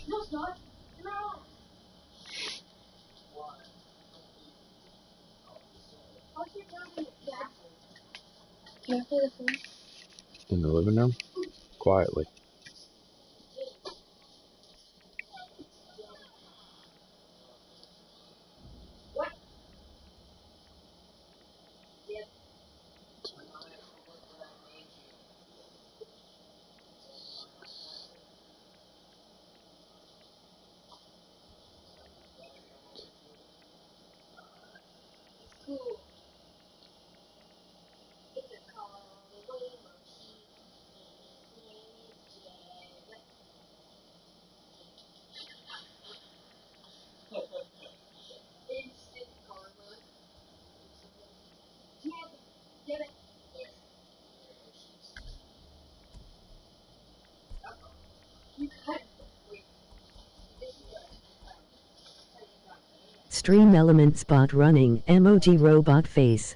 Can I play the phone? In the living room? Quietly. Stream element spot running emoji robot face.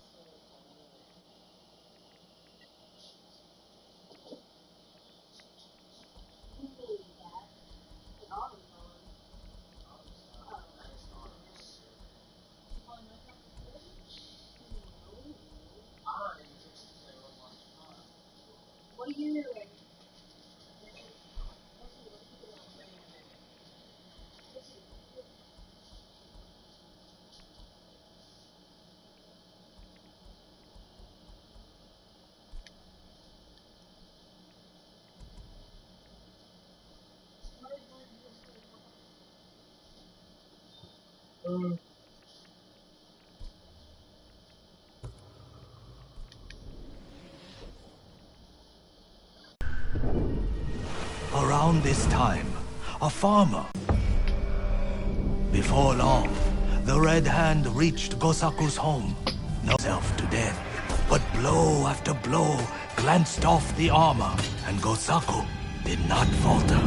Around this time, a farmer. Before long, the Red Hand reached Gosaku's home, knocked himself to death. But blow after blow glanced off the armor, and Gosaku did not falter.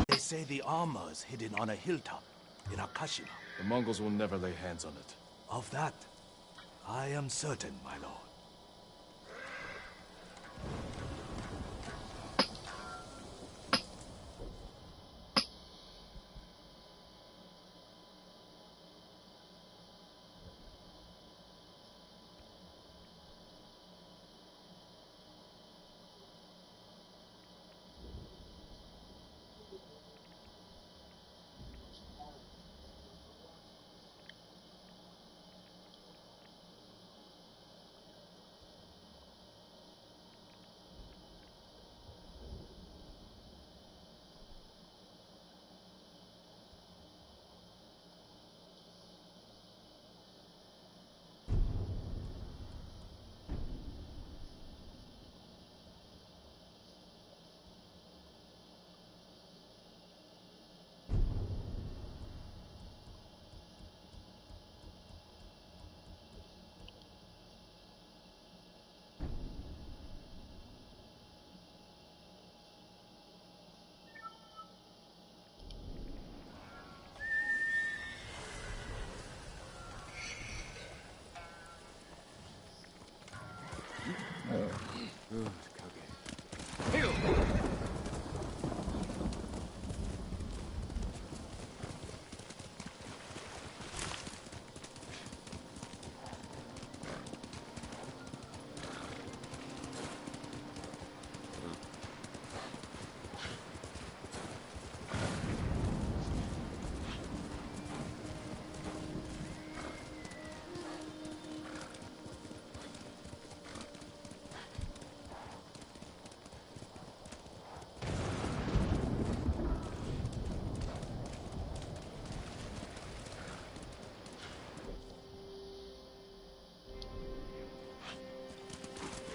They say the armor is hidden on a hilltop in Akashima. The Mongols will never lay hands on it. Of that, I am certain, my lord.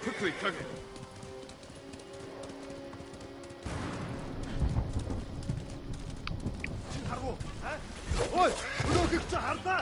Quickly, Kage! Oi! Udah ke harta!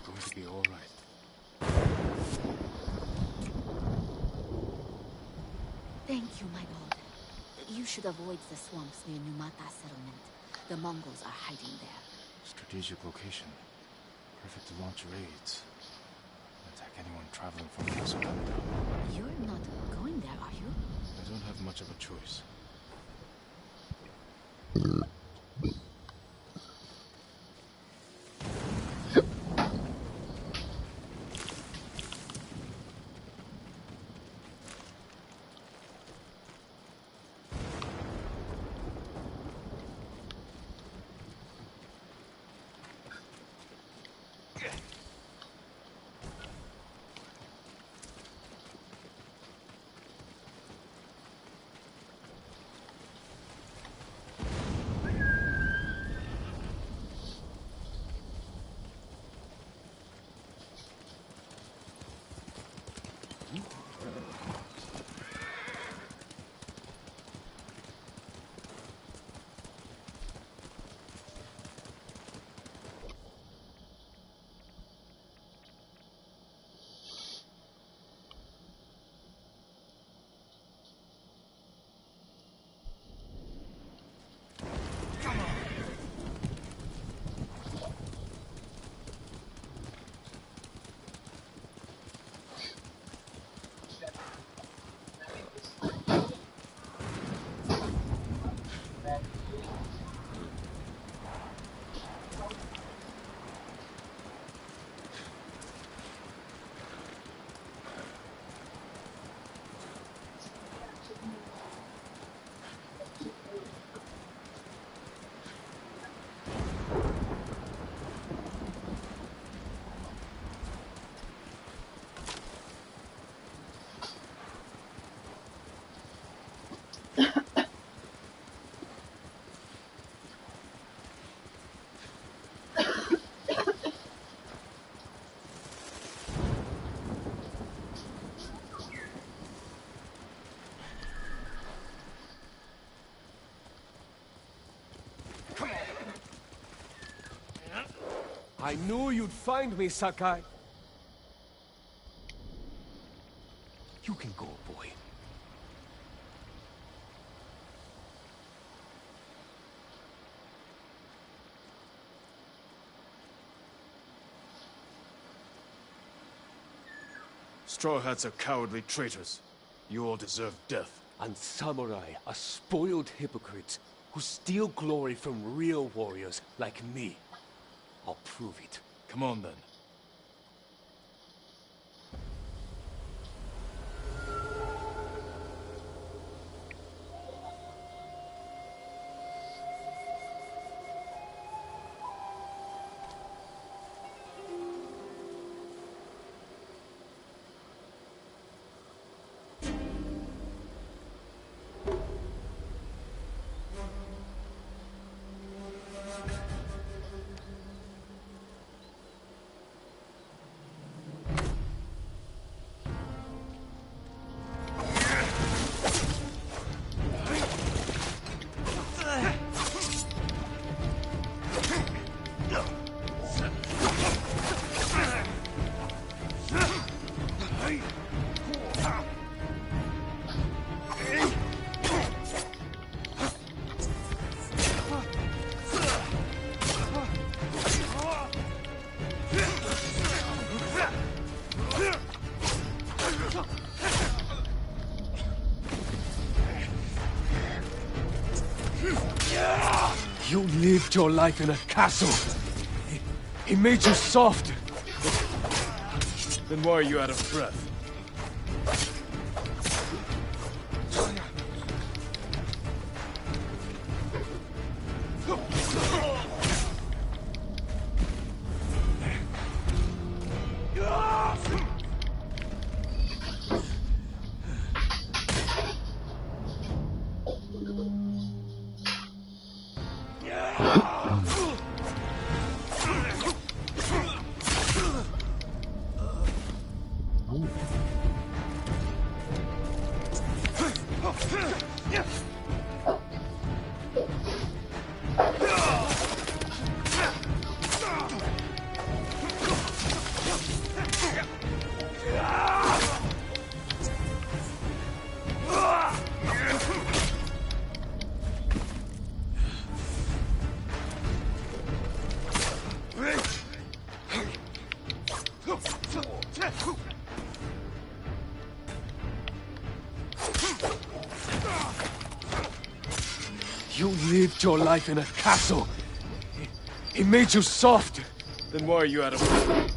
Going to be all right. Thank you, my lord. You should avoid the swamps near Numata settlement. The Mongols are hiding there. Strategic location. Perfect to launch raids. Attack anyone traveling from Castle Hamida. You're not going there, are you? I don't have much of a choice. I knew you'd find me, Sakai. You can go, boy. Straw Hats are cowardly traitors. You all deserve death. And samurai are spoiled hypocrites who steal glory from real warriors like me. I'll prove it. Come on, then. You lived your life in a castle. He made you soft. Then why are you out of breath? lived your life in a castle. He made you soft. Then why are you out of...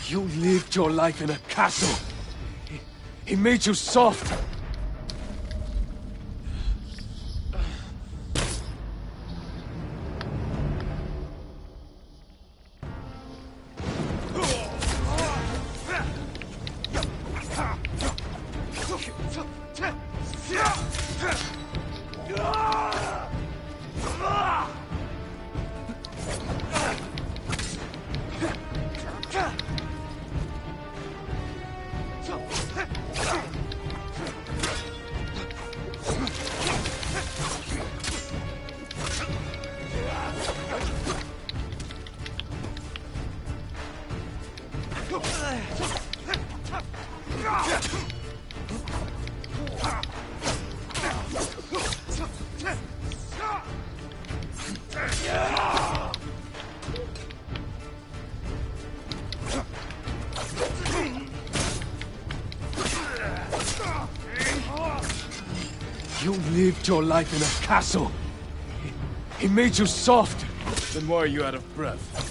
You lived your life in a castle. He made you soft. You lived your life in a castle. He made you soft. Then why are you out of breath?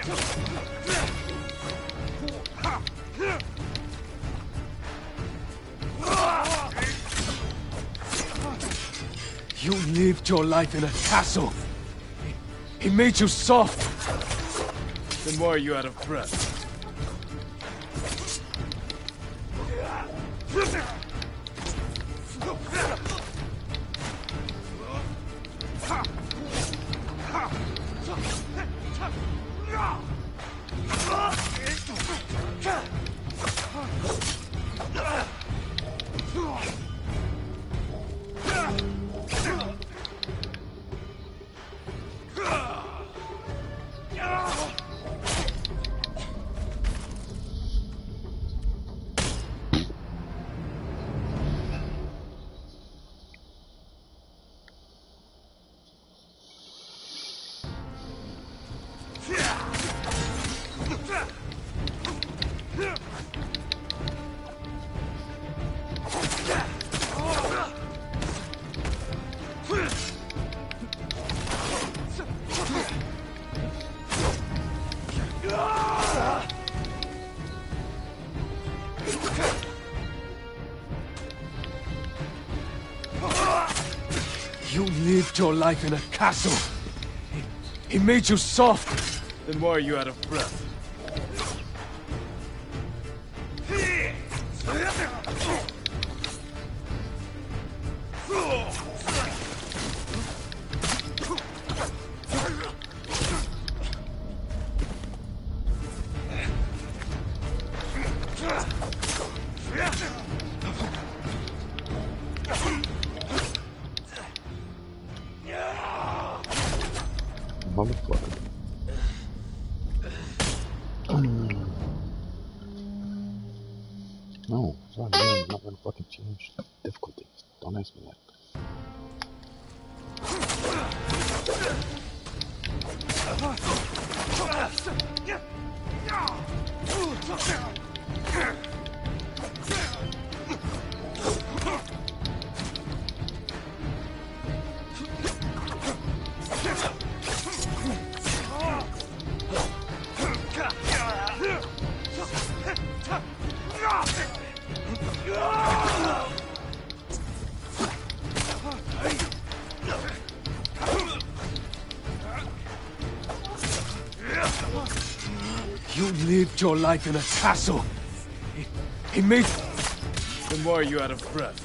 You lived your life in a castle. He made you soft. Then why are you out of breath? You lived your life in a castle. He made you soft. Then why are you out of breath? Motherfucker. No, it's not me. I'm not gonna fucking change difficulties. Don't ask me that. You lived your life in a castle. He made... Then why are you out of breath?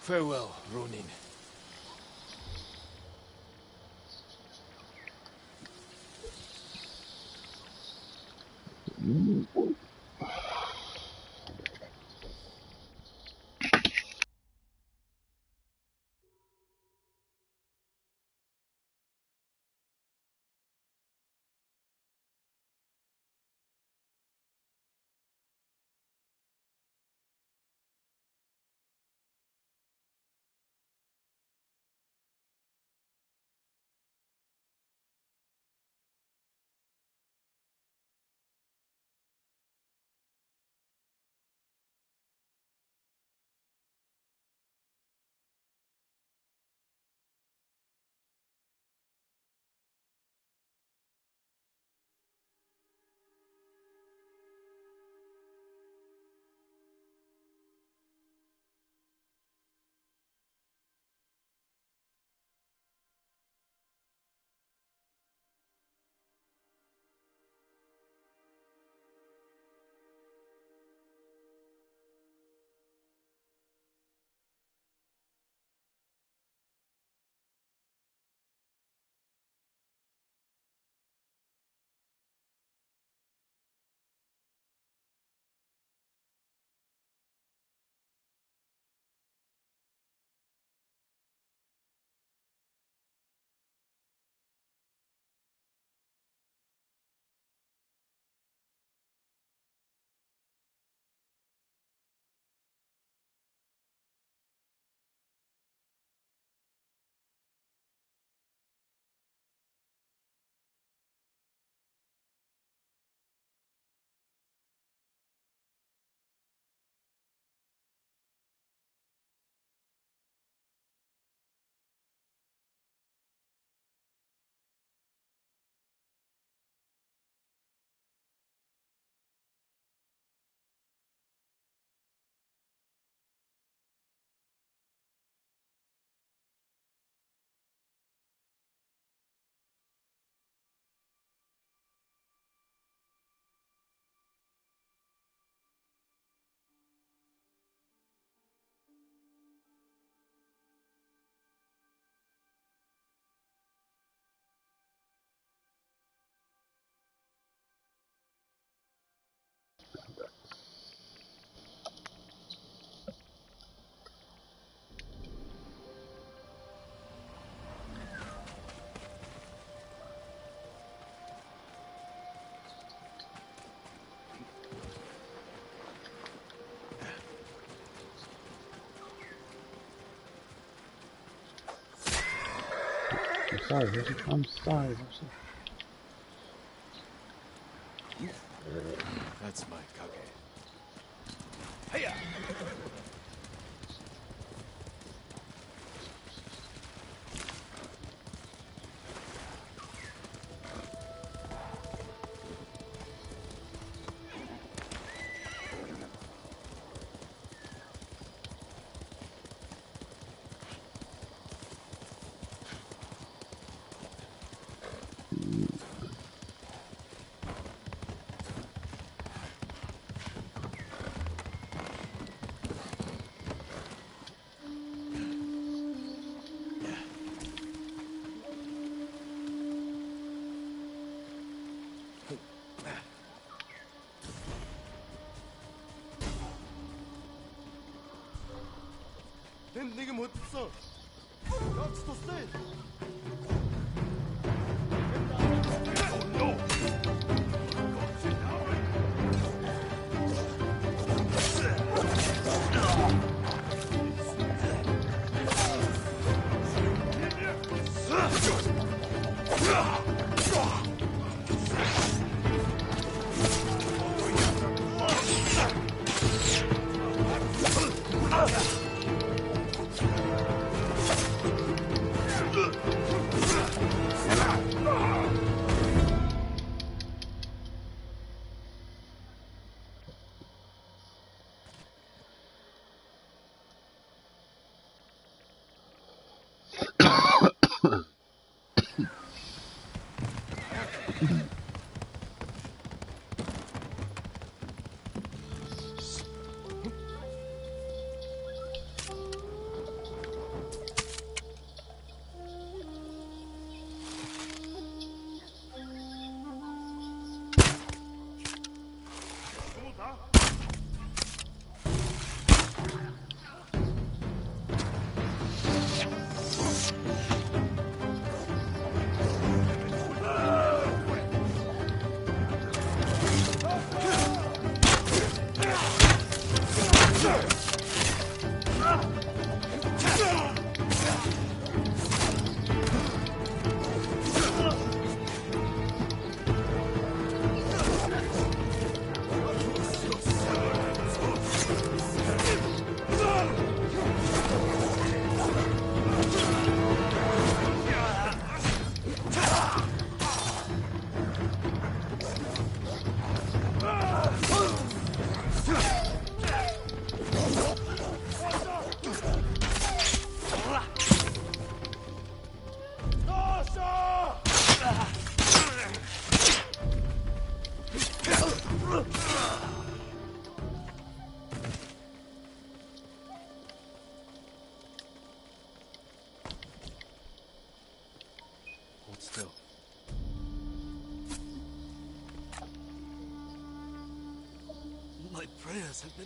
Farewell, Ronin. sorry, I'm sorry. That's my kage. Hiya! 내게 못 써. 럭스도 세. My prayers have been...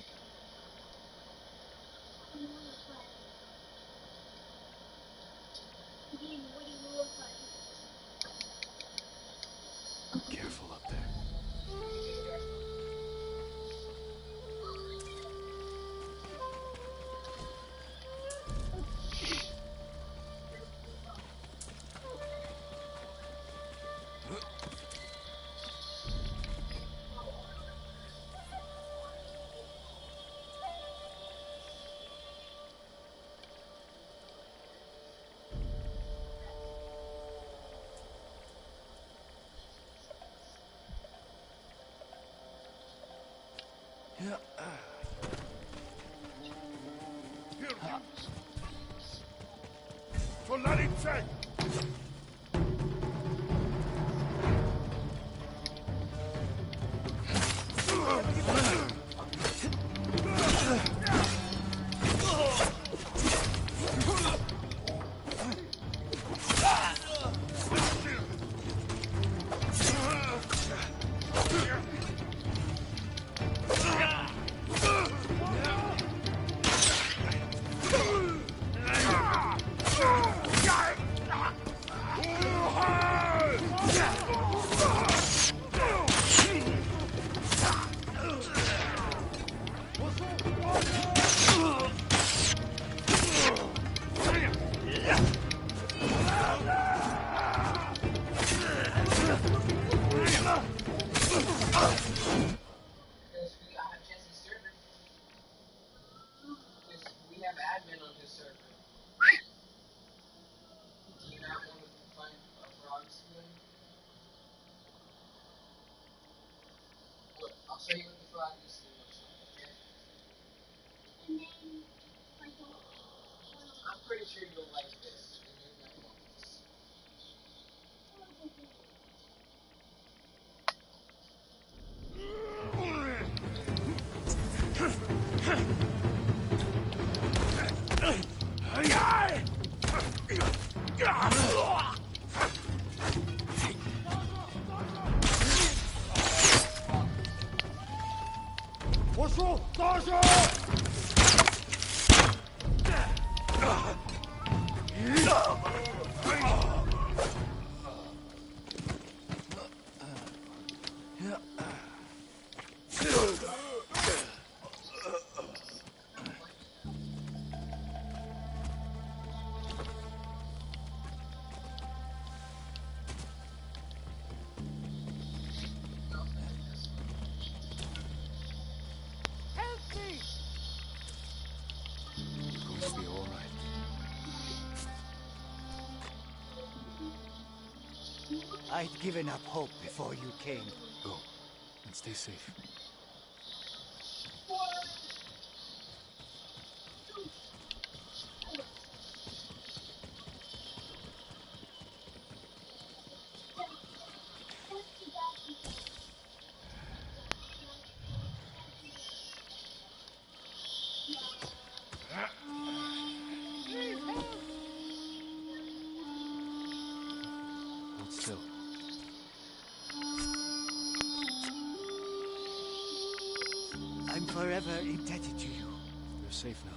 Careful up there. Going to be all right. I'd given up hope before you came. Go, and stay safe. Hold still. I'm forever indebted to you. You're safe now.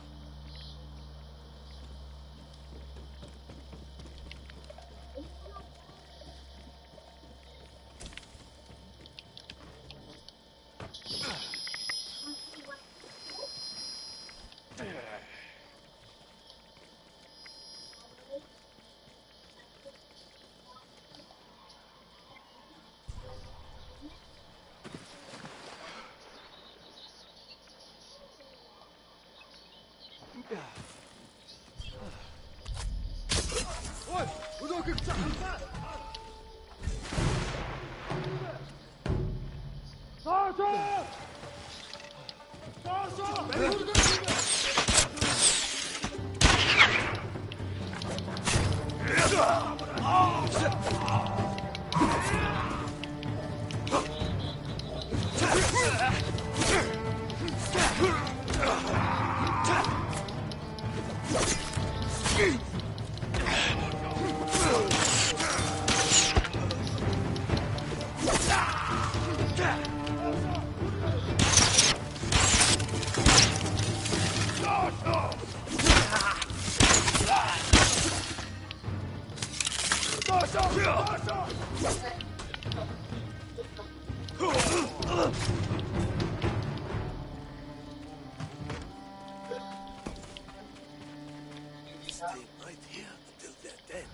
Stay right here until they're dead.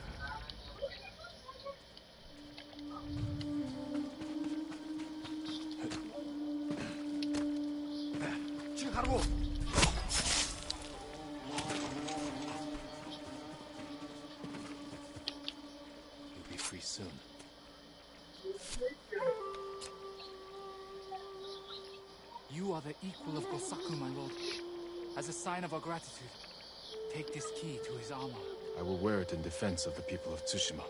You'll be free soon. You are the equal of Gosaku, my lord. As a sign of our gratitude, take this key to his armor. I will wear it in defense of the people of Tsushima.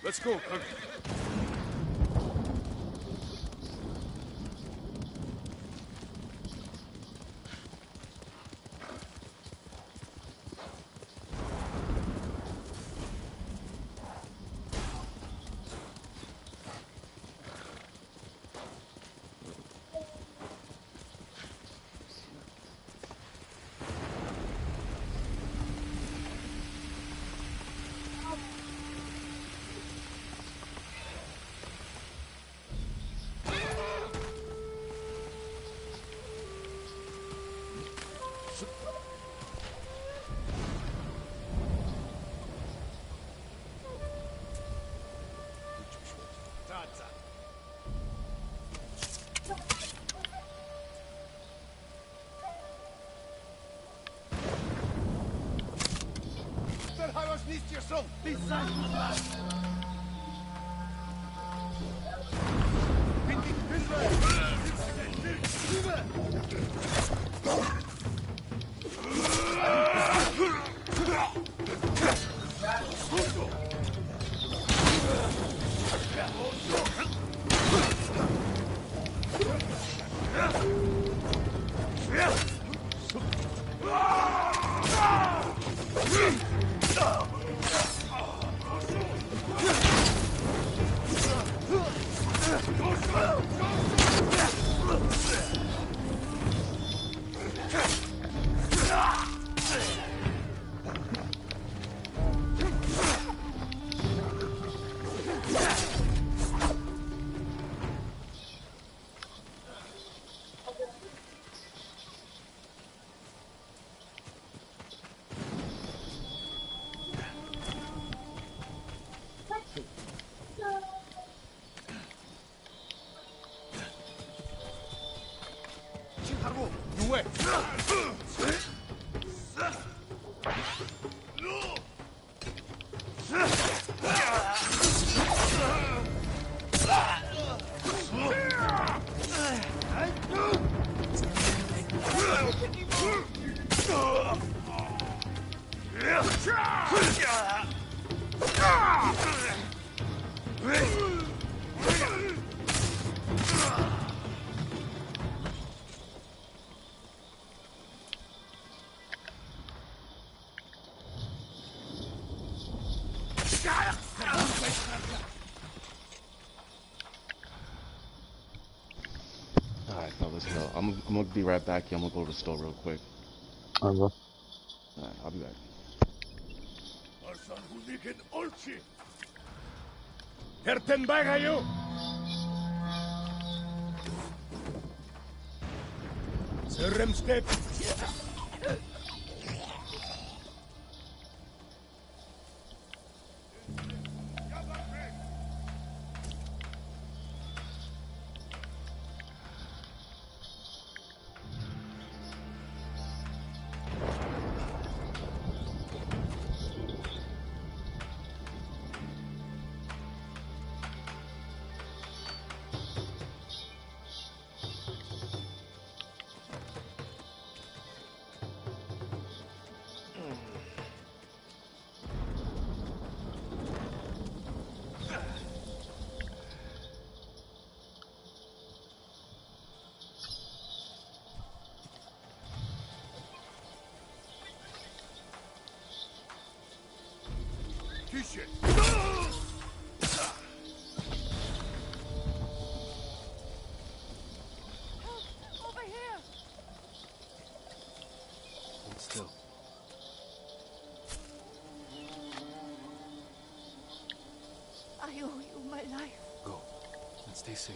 Let's go, Kirk. Alright, fellas, no. I'm gonna be right back here. I'm gonna go to the store real quick. Alright, I'll be back. Over here! Hold still. I owe you my life. Go. And stay safe.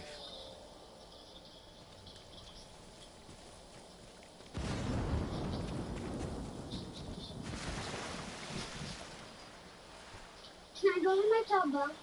Can I go to my tugboat?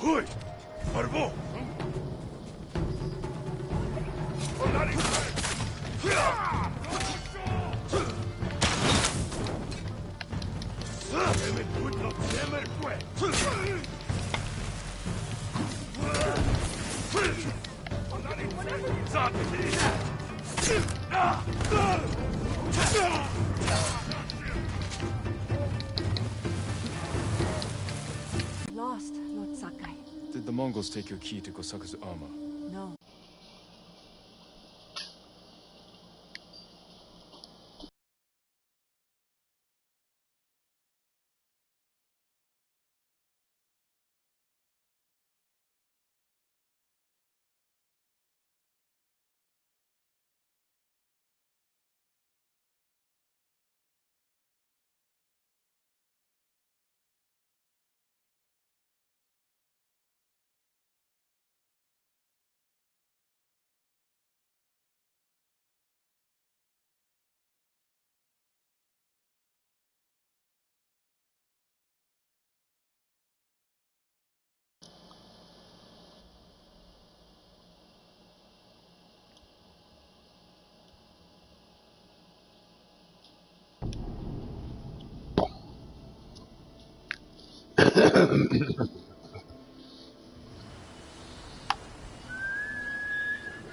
Hui! Barbo! Lost, Lord Sakai. Did the Mongols take your key to Gosaku's armor? No.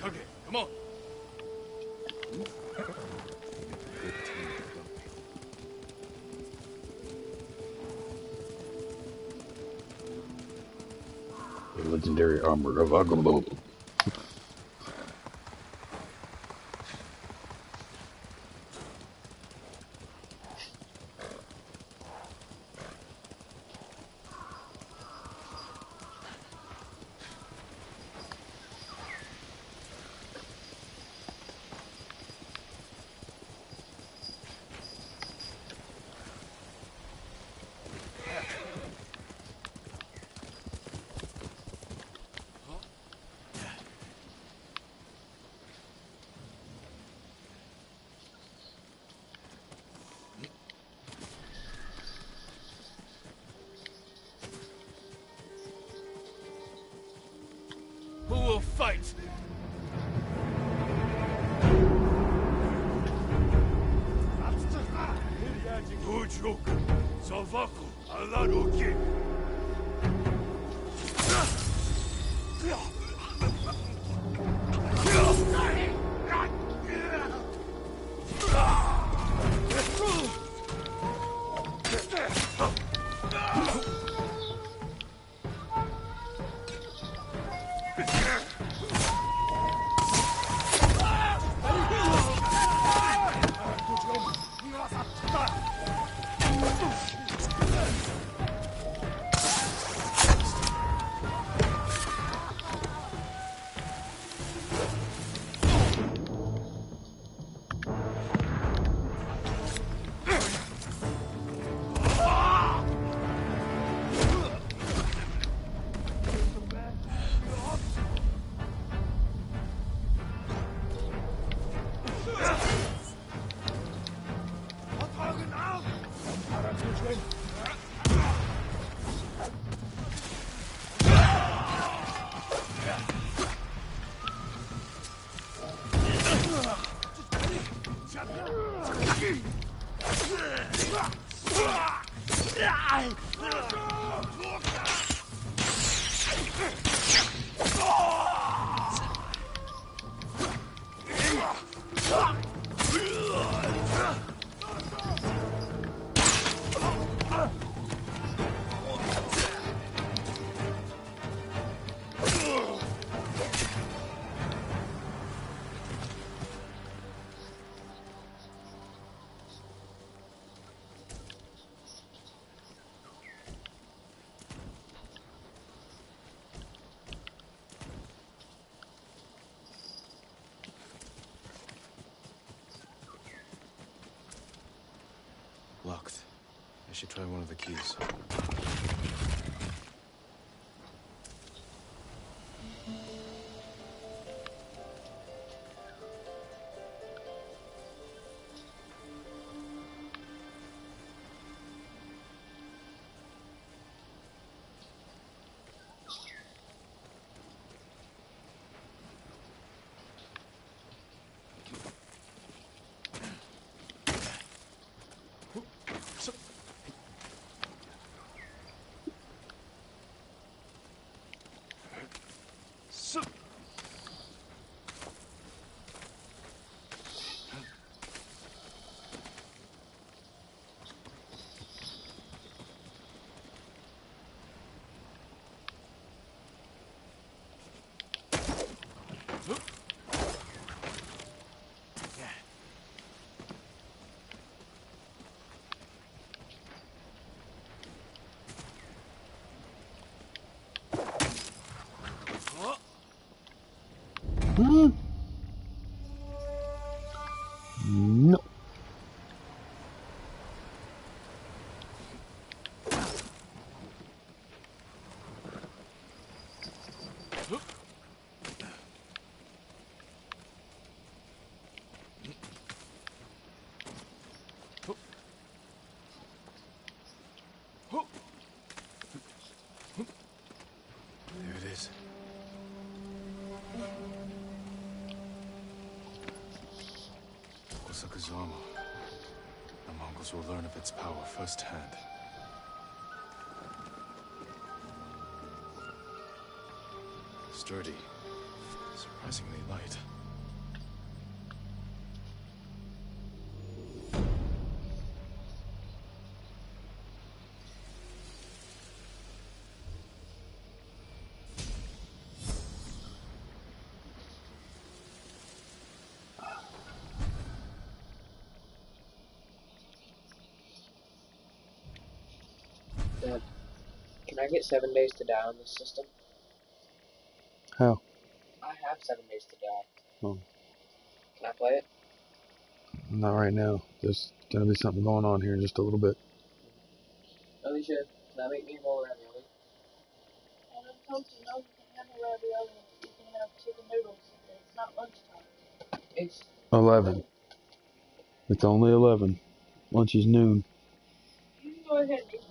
Okay, come on. The legendary armor of Agamotto. Who will fight? Ujuk, Salvaku, Alaruki. Locked. I should try one of the keys. No. There it is. Gosaku's armor. The Mongols will learn of its power firsthand. Sturdy. Surprisingly light. Dad, can I get 7 days to die on this system? How? I have 7 days to die. Oh, Can I play it? not right now. There's gonna be something going on here in just a little bit. Alicia, can I make me a bowl of ravioli? I done told you, no, you can have a ravioli. You can have chicken noodles. It's not lunchtime. It's 11. It's only 11. Lunch is noon. You can go ahead and eat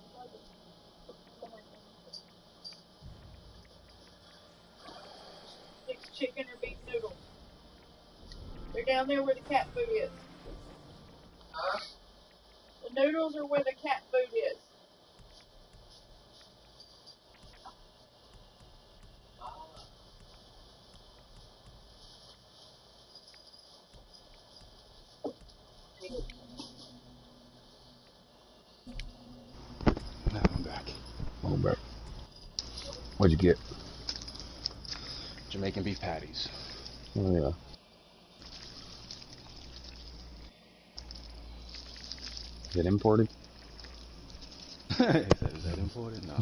mixed chicken or beef noodles. They're down there where the cat food is. The noodles are where the cat food is. Now I'm back. Oh, back. What'd you get? Jamaican beef patties. Oh, yeah. Is it imported? Is that imported? No.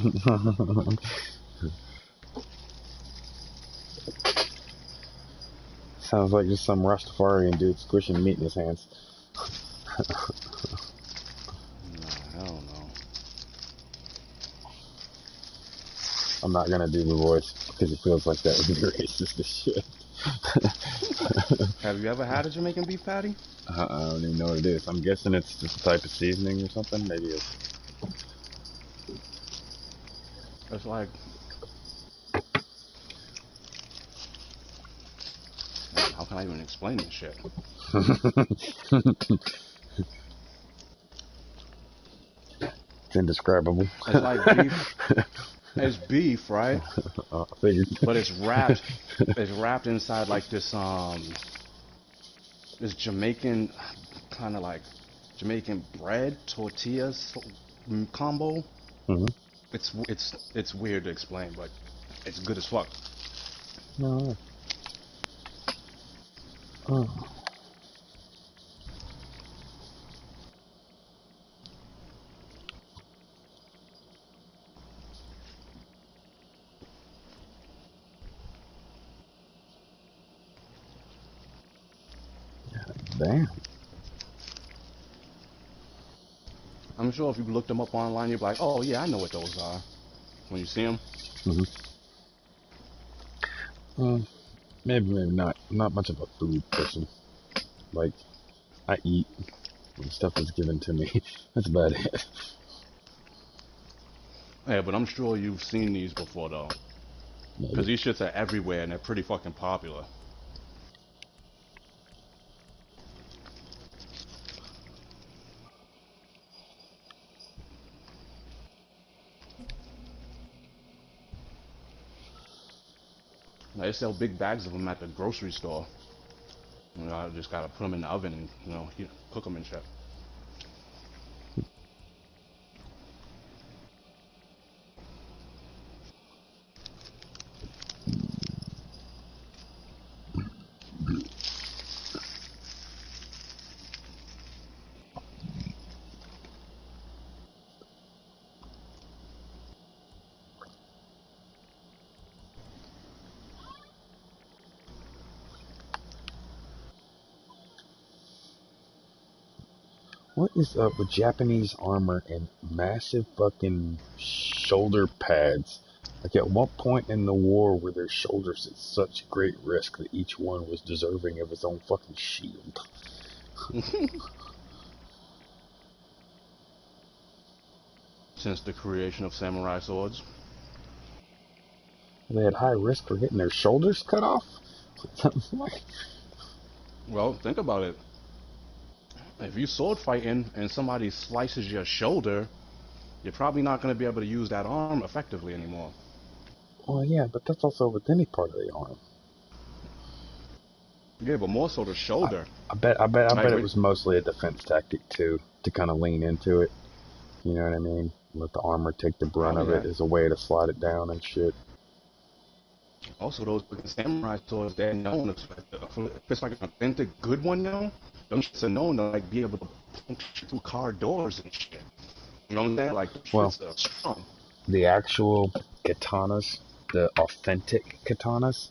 Sounds like just some Rastafarian dude squishing meat in his hands. No, hell no. I'm not gonna do the voice because it feels like that would be racist as shit. Have you ever had a Jamaican beef patty? I don't even know what it is. I'm guessing it's just a type of seasoning or something. Maybe it's... It's like... How can I even explain this shit? It's indescribable. It's like beef. It's beef, right? I figured. But it's wrapped. It's wrapped inside like this this Jamaican kind of like Jamaican bread tortillas combo. Mm-hmm. It's weird to explain, but it's good as fuck. No. Oh. Damn. I'm sure if you looked them up online, you'd be like, oh yeah, I know what those are. When you see them. Mm-hmm. Maybe not. I'm not much of a food person. Like, I eat when stuff is given to me. That's about it. Yeah, but I'm sure you've seen these before though. Because these shits are everywhere and they're pretty fucking popular. They sell big bags of them at the grocery store. You know, I just gotta put them in the oven and, you know, cook them and shit. What is up with Japanese armor and massive fucking shoulder pads? Like at what point in the war were their shoulders at such great risk that each one was deserving of his own fucking shield? Since the creation of samurai swords. They had high risk for getting their shoulders cut off? Well, think about it. If you sword fighting and somebody slices your shoulder, you're probably not going to be able to use that arm effectively anymore. Well, yeah, but that's also with any part of the arm. Yeah, but more so the shoulder. I bet it was mostly a defense tactic too, to kind of lean into it. You know what I mean? Let the armor take the brunt of it as a way to slide it down and shit. Also, those samurai swords, they're known if it's like an authentic good one now. Them shits are known to like be able to punch through car doors and shit. You know what I'm saying? Like, well, strong. The actual katanas, the authentic katanas,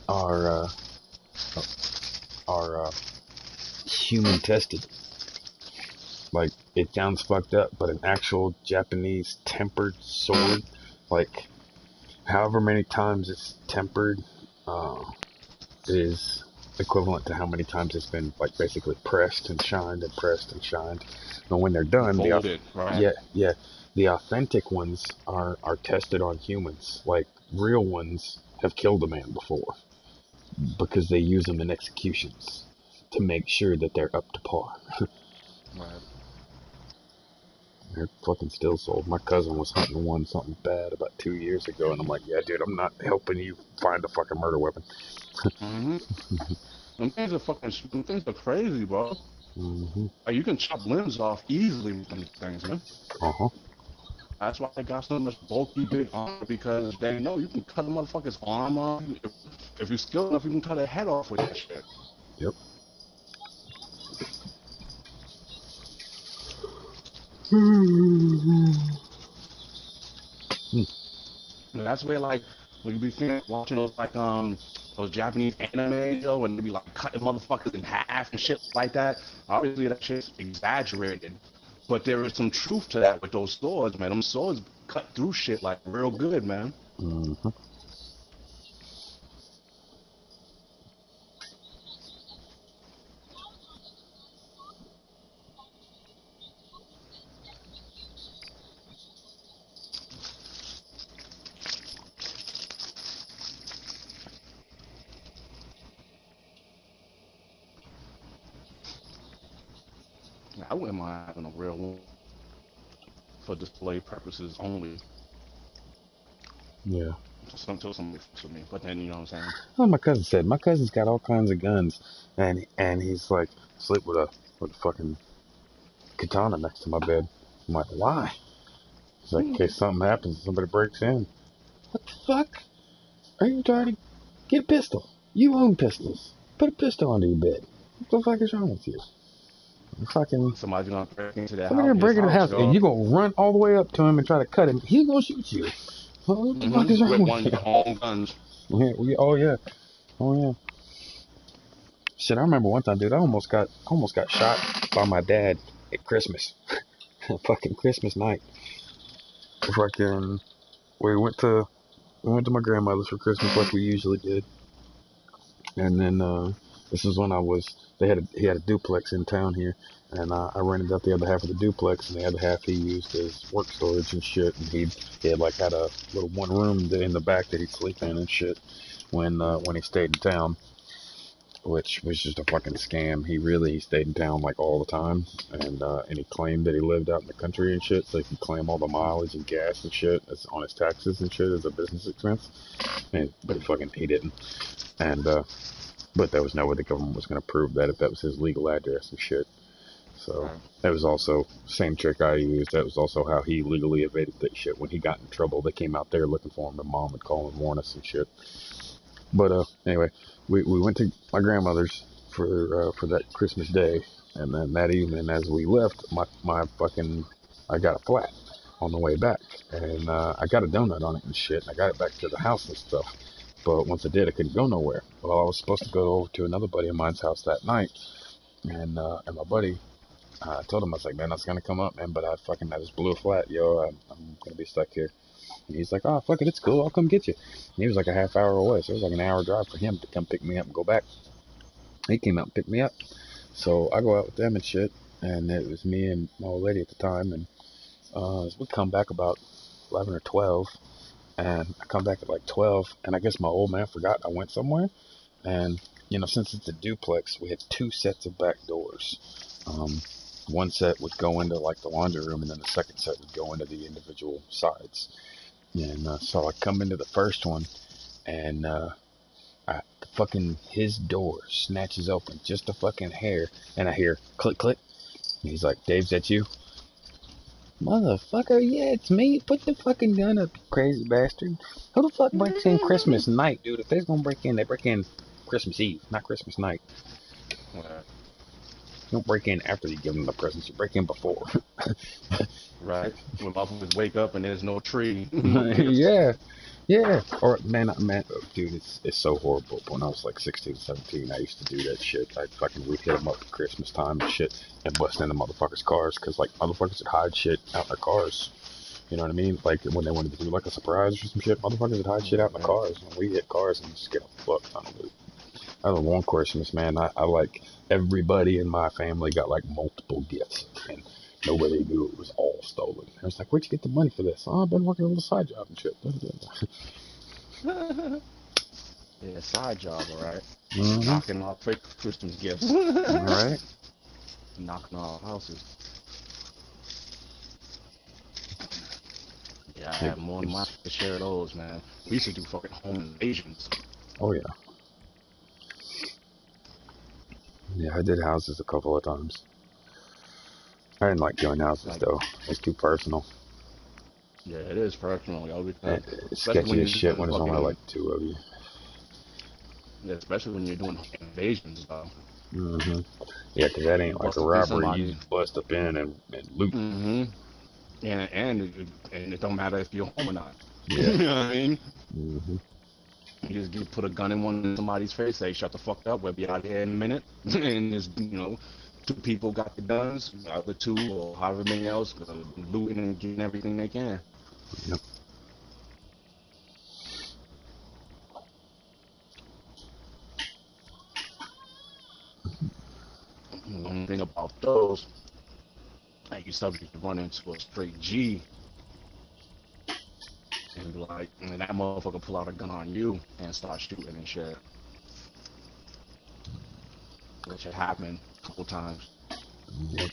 are human tested. Like, it sounds fucked up, but an actual Japanese tempered sword, like, however many times it's tempered, is equivalent to how many times it's been, like, basically pressed and shined and pressed and shined. And when they're done, right? Yeah, the authentic ones are tested on humans. Like, real ones have killed a man before because they use them in executions to make sure that they're up to par. Right. They're fucking still sold. My cousin was hunting one something bad about 2 years ago, and I'm like, yeah, dude, I'm not helping you find a fucking murder weapon. Them things are crazy, bro. Like, you can chop limbs off easily with them things, man. That's why they got so much bulky big armor, because they know you can cut a motherfucker's arm off. If you're skilled enough, you can cut a head off with that shit. Yep. That's where, like, when you be watching those, like, those Japanese anime, yo, and they be like cutting motherfuckers in half and shit like that. Obviously, that shit's exaggerated, but there is some truth to that with those swords, man. Them swords cut through shit like real good, man. I wouldn't mind having a real one for display purposes only. Yeah. Until somebody fucks with me, but then you know what I'm saying. Well, my cousin said my cousin's got all kinds of guns, and he's like, sleep with a fucking katana next to my bed. I'm like, why? He's like, in case something happens, somebody breaks in. What the fuck? Are you retarded? Get a pistol. You own pistols. Put a pistol under your bed. What the fuck is wrong with you? Somebody's gonna break into their Somebody house. break into the house, and you gonna run all the way up to him and try to cut him. He's gonna shoot you. What the fuck is wrong with you? With your own guns. Oh yeah. Shit, I remember one time, dude. I almost got shot by my dad at Christmas. Fucking Christmas night. Fucking, we went to my grandmother's for Christmas like we usually did, and then this is when he had a duplex in town here, and I rented out the other half of the duplex, and the other half he used as work storage and shit. And he had like had a little one room in the back that he'd sleep in and shit when he stayed in town, which was just a fucking scam. He stayed in town like all the time, and he claimed that he lived out in the country and shit, so he could claim all the mileage and gas and shit as on his taxes and shit as a business expense. But he didn't, and but there was no way the government was going to prove that if that was his legal address and shit. So that was also same trick I used. That was also how he legally evaded that shit. When he got in trouble, they came out there looking for him, and mom would call and warn us and shit. But anyway, we went to my grandmother's for that Christmas day, and then that evening as we left, I got a flat on the way back, and I got a donut on it and shit, and I got it back to the house and stuff. But once I did, I couldn't go nowhere. Well, I was supposed to go over to another buddy of mine's house that night, and my buddy I told him, I was like, man, I was gonna come up, man, but I just blew a flat, yo. I'm gonna be stuck here. And he's like, oh, fuck it, it's cool. I'll come get you. And he was like a half hour away, so it was like an hour drive for him to come pick me up and go back. He came out and picked me up. So I go out with them and shit. And it was me and my old lady at the time. And we come back about 11 or 12. And I come back at like 12. And I guess my old man forgot I went somewhere. And, you know, since it's a duplex, we had 2 sets of back doors. One set would go into like the laundry room, and then the second set would go into the individual sides. And so I come into the first one, and fucking his door snatches open just a fucking hair, and I hear click click. And he's like, "Dave, that you?" Motherfucker, yeah, it's me. Put the fucking gun up, you crazy bastard. Who the fuck breaks in Christmas night, dude? If they're gonna break in, they break in Christmas Eve, not Christmas night. You don't break in after you give them the presents. You break in before. Right? When motherfuckers wake up and there's no tree. Yeah. Yeah. Or, man, dude, it's so horrible. When I was like 16, 17, I used to do that shit. We'd hit them up at Christmas time and shit and bust into motherfuckers' cars because, like, motherfuckers would hide shit out in their cars. You know what I mean? Like, when they wanted to do, like, a surprise or some shit, motherfuckers would hide shit out in the cars. And we hit cars and just get a fuck ton of loot. That was one Christmas, man. I like, everybody in my family got, like, multiple gifts. And nobody knew it was all stolen. I was like, where'd you get the money for this? Oh, I've been working on a side job and shit. Yeah, side job, alright. Mm-hmm. Knocking off fake Christmas gifts. Alright. Knocking off houses. Yeah, I had more than my share of those, man. We used to do fucking home invasions. Oh, yeah. Yeah, I did houses a couple of times. I didn't like doing houses, though. It's too personal. Yeah, it is personal, yo. Because it's sketchy as shit when there's only like 2 of you. Yeah, especially when you're doing invasions, though. Mm-hmm. Yeah, because that ain't like a robbery. You just bust up in and loot. Mm-hmm. And it don't matter if you're home or not. Yeah. You know what I mean? Mm-hmm. You just put a gun in somebody's face, say, shut the fuck up, we'll be out here in a minute. And there's, 2 people got the guns, the other 2 or however many else looting and getting everything they can. Yep. The only thing about those, like, you're subject to run into a straight G. And be like, and that motherfucker pull out a gun on you and start shooting and shit. That shit happened a couple times. Yep.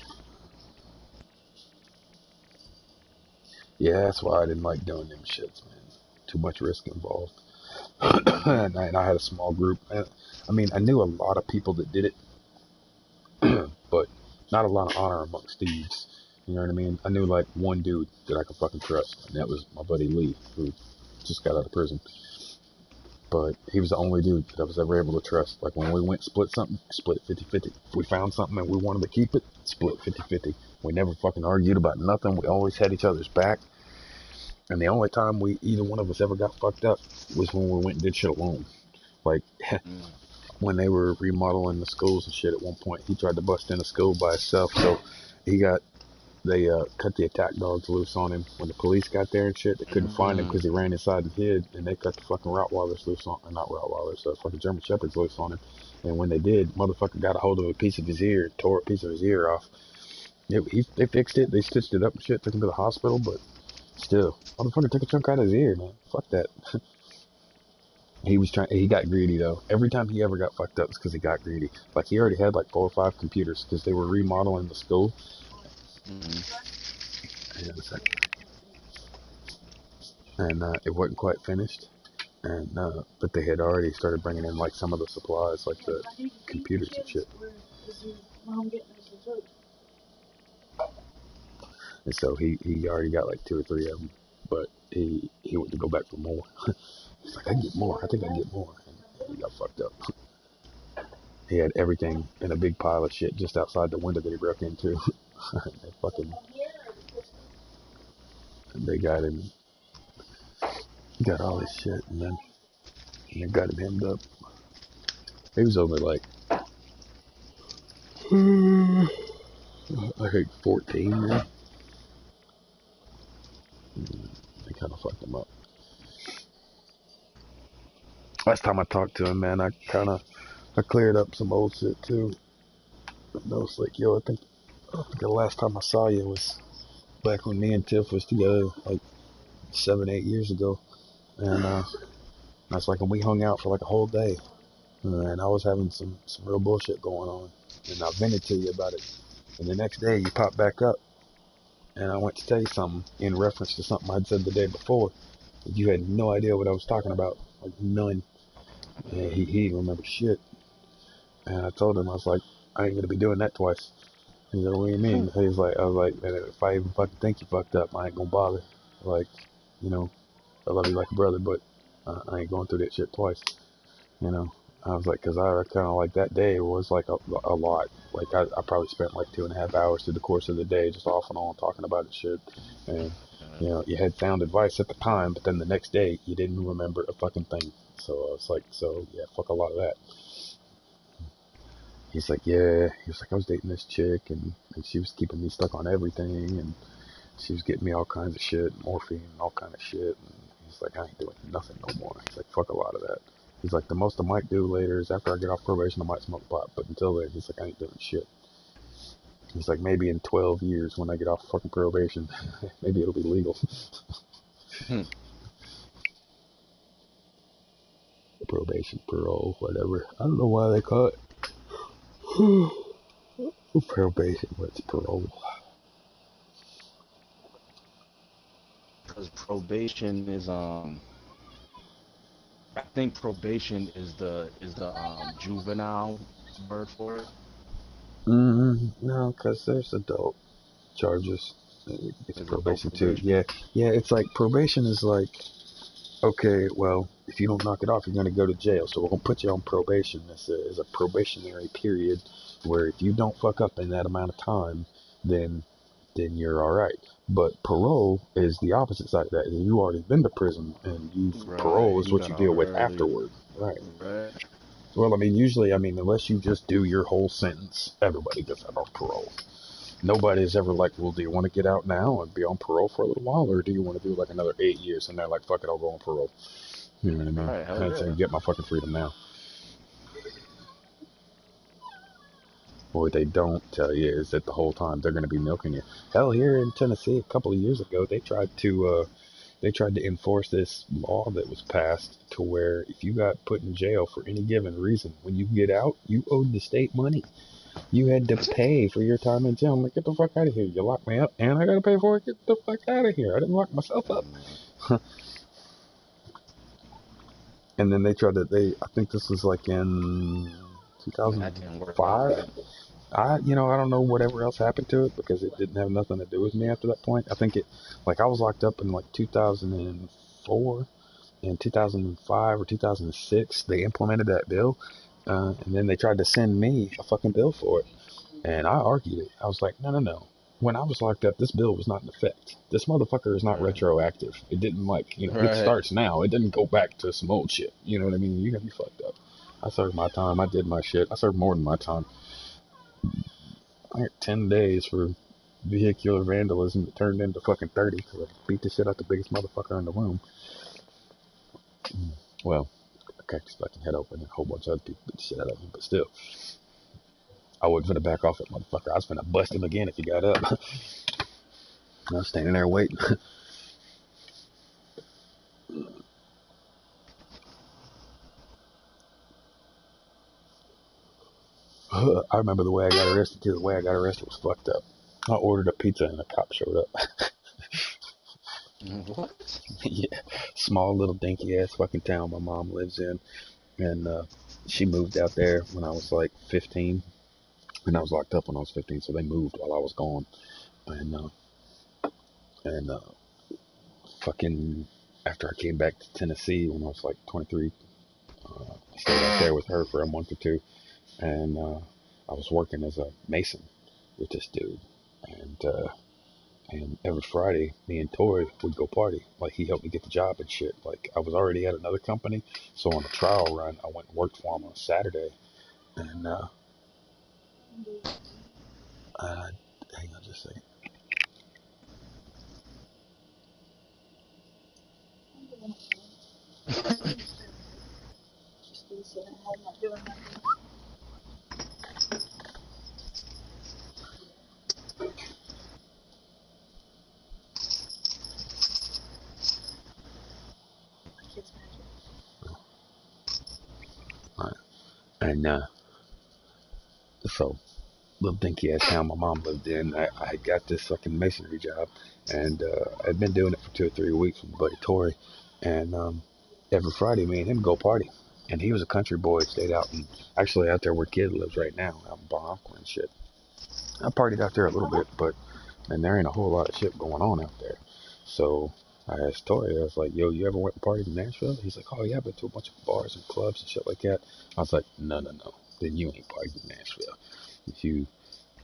Yeah, that's why I didn't like doing them shits, man. Too much risk involved. And I had a small group. I mean, I knew a lot of people that did it, but not a lot of honor amongst thieves. You know what I mean? I knew like one dude that I could fucking trust, and that was my buddy Lee, who just got out of prison. But he was the only dude that I was ever able to trust. Like when we went split something, split 50-50. If we found something and we wanted to keep it, split 50-50. We never fucking argued about nothing. We always had each other's back. And the only time either one of us ever got fucked up was when we went and did shit alone. Like when they were remodeling the schools and shit at one point, he tried to bust in a school by himself. So they cut the attack dogs loose on him. When the police got there and shit, they couldn't find him because he ran inside and hid. And they cut the fucking Rottweilers loose on, not Rottweilers, fucking German Shepherds loose on him. And when they did, motherfucker got a hold of a piece of his ear, tore a piece of his ear off. They fixed it, they stitched it up and shit, took him to the hospital, but still, motherfucker took a chunk out of his ear, man. Fuck that. He got greedy though. Every time he ever got fucked up was because he got greedy. Like he already had like 4 or 5 computers because they were remodeling the school. And it wasn't quite finished. And but they had already started bringing in like some of the supplies, like the computers and shit. And so he already got like 2 or 3 of them, but he went to go back for more. He's like, I get more. I think I get more. And he got fucked up. He had everything in a big pile of shit just outside the window that he broke into. They got him. He got all his shit, and then they got him hemmed up. He was only like, I hit 14, man. They kind of fucked him up. Last time I talked to him, man, I cleared up some old shit too. And I was like, yo, I think the last time I saw you was back when me and Tiff was together, like 7, 8 years ago. And that's like when we hung out for like a whole day. And I was having some real bullshit going on. And I vented to you about it. And the next day you popped back up. And I went to tell you something in reference to something I'd said the day before. You had no idea what I was talking about. Like none. And he didn't remember shit. And I told him, I was like, I ain't gonna be doing that twice. He's like, what do you mean? I was like, man, if I even fucking think you fucked up, I ain't gonna bother. Like, you know, I love you like a brother, but I ain't going through that shit twice. You know, I was like, cause I kind of like that day was like a lot. Like I probably spent like 2.5 hours through the course of the day just off and on talking about it shit. And, you know, you had sound advice at the time, but then the next day you didn't remember a fucking thing. So I was like, so yeah, fuck a lot of that. He's like, yeah. He was like, I was dating this chick, and she was keeping me stuck on everything, and she was getting me all kinds of shit, morphine, and all kind of shit. And he's like, I ain't doing nothing no more. He's like, fuck a lot of that. He's like, the most I might do later is after I get off probation, I might smoke pot. But until then, he's like, I ain't doing shit. He's like, maybe in 12 years when I get off fucking probation, maybe it'll be legal. Probation, parole, whatever. I don't know why they call it probation, but it's parole. Because probation is I think probation is the juvenile word for it. No, because there's adult charges. It's Is adult probation too. probation. Yeah. It's like probation is like, okay, well, if you don't knock it off, you're gonna go to jail. So we're gonna put you on probation. This is a probationary period where if you don't fuck up in that amount of time, then you're all right. But parole is the opposite side of that. You already been to prison, and parole is You what you got deal with already. afterward. Right. Right. Well, I mean, usually, unless you just do your whole sentence, everybody gets out on parole. Nobody's ever like, well, do you want to get out now and be on parole for a little while, or do you want to do like another 8 years? And they're like, fuck it, I'll go on parole. You know what I mean? Right. Hell I'd say yeah. get my fucking freedom now. What they don't tell you is that the whole time they're going to be milking you. Hell, here in Tennessee, a couple of years ago, they tried to enforce this law that was passed to where if you got put in jail for any given reason, when you get out, you owed the state money. You had to pay for your time in jail. I'm like, get the fuck out of here. You locked me up and I got to pay for it? Get the fuck out of here. I didn't lock myself up. And then they tried to, I think this was like in That didn't work out 2005. good. I don't know whatever else happened to it because it didn't have nothing to do with me after that point. I think I was locked up in like 2004 and 2005 or 2006. They implemented that bill. And then they tried to send me a fucking bill for it. And I argued it. I was like, no. When I was locked up, this bill was not in effect. This motherfucker is not retroactive. It didn't it Right. starts now. It didn't go back to some old shit. You know what I mean? You got me fucked up. I served my time. I did my shit. I served more than my time. I got 10 days for vehicular vandalism that turned into fucking 30 because I beat the shit out the biggest motherfucker in the room. Well, I cracked his fucking head open and a whole bunch of other people beat the shit out of him, but still. I wasn't finna back off that motherfucker. I was finna bust him again if he got up. I was standing there waiting. I remember the way I got arrested too. The way I got arrested was fucked up. I ordered a pizza and a cop showed up. What? Yeah. Small little dinky ass fucking town my mom lives in. And she moved out there when I was like 15. And I was locked up when I was 15, so they moved while I was gone. And fucking after I came back to Tennessee when I was like 23, I stayed out there with her for a month or two. And I was working as a mason with this dude. And every Friday, me and Tori would go party. Like, he helped me get the job and shit. Like, I was already at another company, so on a trial run, I went and worked for him on a Saturday. And Hang on just a second. Just been sitting at home not doing nothing. Kids magic. Alright. And so little dinky ass town my mom lived in, I got this fucking masonry job, and I'd been doing it for 2 or 3 weeks with my buddy Tori, and every Friday me and him go party, and he was a country boy, stayed out and actually out there where Kid lives right now, out in Bon Aqua and shit. I partied out there a little bit, but and there ain't a whole lot of shit going on out there. So I asked Tori, I was like, yo, you ever went and partied in Nashville? He's like, oh yeah, I've been to a bunch of bars and clubs and shit like that. I was like, no, then you ain't partied in Nashville. If you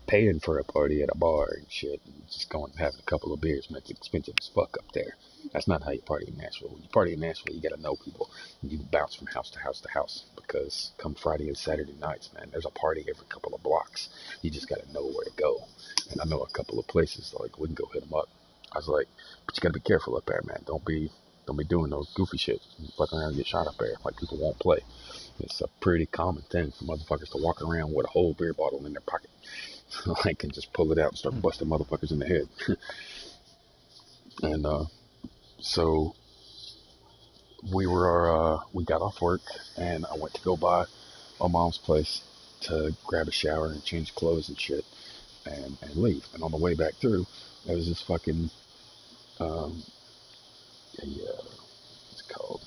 paying for a party at a bar and shit, and just going and having a couple of beers, man, it's expensive as fuck up there. That's not how you party in Nashville. When you party in Nashville, you gotta know people. And you bounce from house to house to house, because come Friday and Saturday nights, man, there's a party every couple of blocks. You just gotta know where to go. And I know a couple of places, like we can go hit them up. I was like, but you gotta be careful up there, man. Don't be doing those goofy shit. You fuck around and get shot up there. Like, people won't play. It's a pretty common thing for motherfuckers to walk around with a whole beer bottle in their pocket. Like, and just pull it out and start busting motherfuckers in the head. And so we got off work, and I went to go by my mom's place to grab a shower and change clothes and shit, and leave. And on the way back through, there was this fucking what's it called?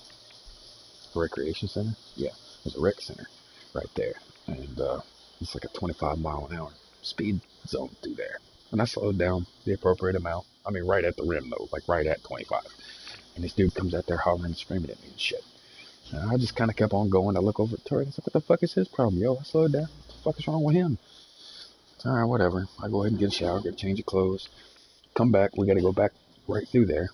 A recreation center? Yeah, there's a rec center right there, and it's like a 25-mile-an-hour speed zone through there. And I slowed down the appropriate amount. I mean, right at the rim though, like right at 25. And this dude comes out there hollering and screaming at me and shit. And I just kind of kept on going. I look over at Tori and I said, what the fuck is his problem? Yo, I slowed down. What the fuck is wrong with him? It's all right, whatever. I go ahead and get a shower, get a change of clothes. Come back. We got to go back right through there.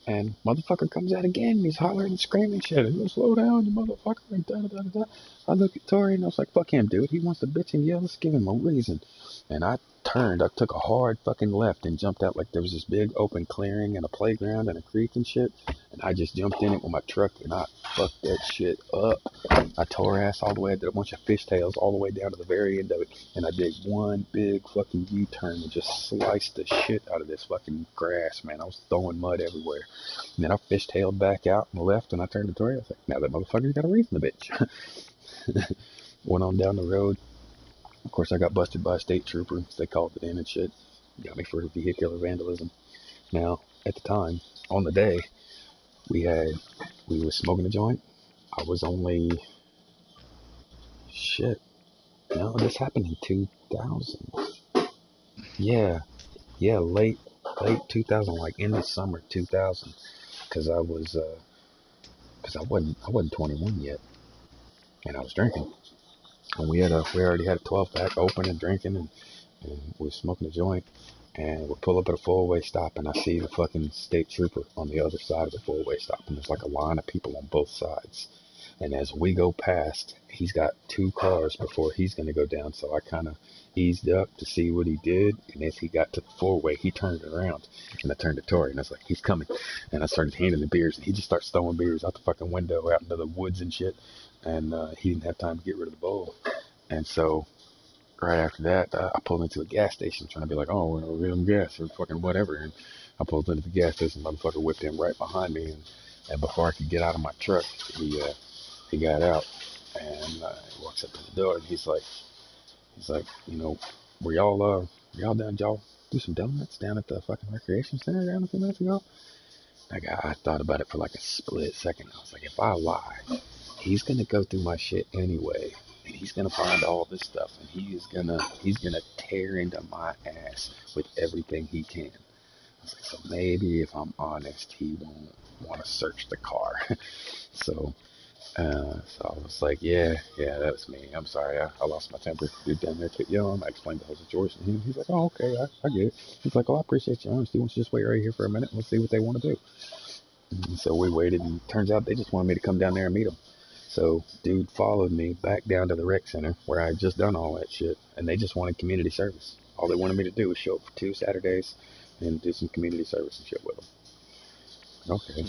And motherfucker comes out again. He's hollering and screaming shit. He goes, slow down, you motherfucker. And da, da, da, da. I look at Tori and I was like, fuck him, dude. He wants to bitch and yell. Let's give him a reason. And I turned. I took a hard fucking left and jumped out like there was this big open clearing and a playground and a creek and shit. And I just jumped in it with my truck and I fucked that shit up. I tore ass all the way. I did a bunch of fishtails all the way down to the very end of it. And I did one big fucking U-turn and just sliced the shit out of this fucking grass, man. I was throwing mud everywhere. And then I fishtailed back out and left, and I turned to Tori. I was like, now that motherfucker's got a reason to bitch. Went on down the road. Of course, I got busted by a state trooper. They called it in and shit. Got me for vehicular vandalism. Now, at the time, on the day, we were smoking a joint. I was only, shit. No, this happened in 2000. Yeah, late 2000, like in the summer 2000. Because I wasn't 21 yet, and I was drinking. And we already had a 12 pack open and drinking, and we were smoking a joint. And we pull up at a four-way stop, and I see the fucking state trooper on the other side of the four-way stop, and there's like a line of people on both sides. And as we go past, he's got 2 cars before he's going to go down. So I kind of eased up to see what he did. And as he got to the four-way, he turned around. And I turned to Tori, and I was like, he's coming. And I started handing the beers. And he just starts throwing beers out the fucking window, out into the woods and shit. And he didn't have time to get rid of the bowl. And so right after that, I pulled into a gas station trying to be like, oh, we'll get him gas or fucking whatever. And I pulled into the gas station. Motherfucker whipped him right behind me. And before I could get out of my truck, he got out, and he walks up to the door, and he's like, you know, were y'all down, y'all do some donuts down at the fucking recreation center down a few minutes ago? I thought about it for like a split second. I was like, if I lie, he's gonna go through my shit anyway, and he's gonna find all this stuff, and he's gonna tear into my ass with everything he can. I was like, so maybe if I'm honest, he won't want to search the car. So I was like, yeah, that was me. I'm sorry, I lost my temper. Dude down there kept yelling. I explained the whole situation to him. He's like, oh, okay, I get it. He's like, oh, I appreciate your honesty. Why don't you just wait right here for a minute and we'll see what they want to do. And so we waited, and it turns out they just wanted me to come down there and meet them. So dude followed me back down to the rec center where I had just done all that shit, and they just wanted community service. All they wanted me to do was show up for 2 Saturdays and do some community service and shit with them. Okay,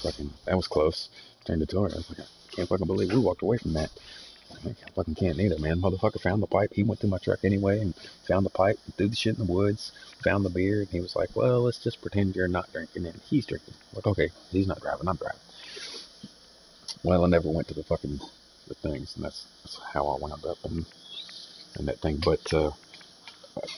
fucking, that was close. Turned the door. I was like, I can't fucking believe we walked away from that. I fucking can't either, man. Motherfucker found the pipe. He went through my truck anyway and found the pipe, threw the shit in the woods, found the beer, and he was like, well, let's just pretend you're not drinking and he's drinking. Like, okay, he's not driving, I'm driving. Well, I never went to the fucking the things, and that's how I wound up in that thing. But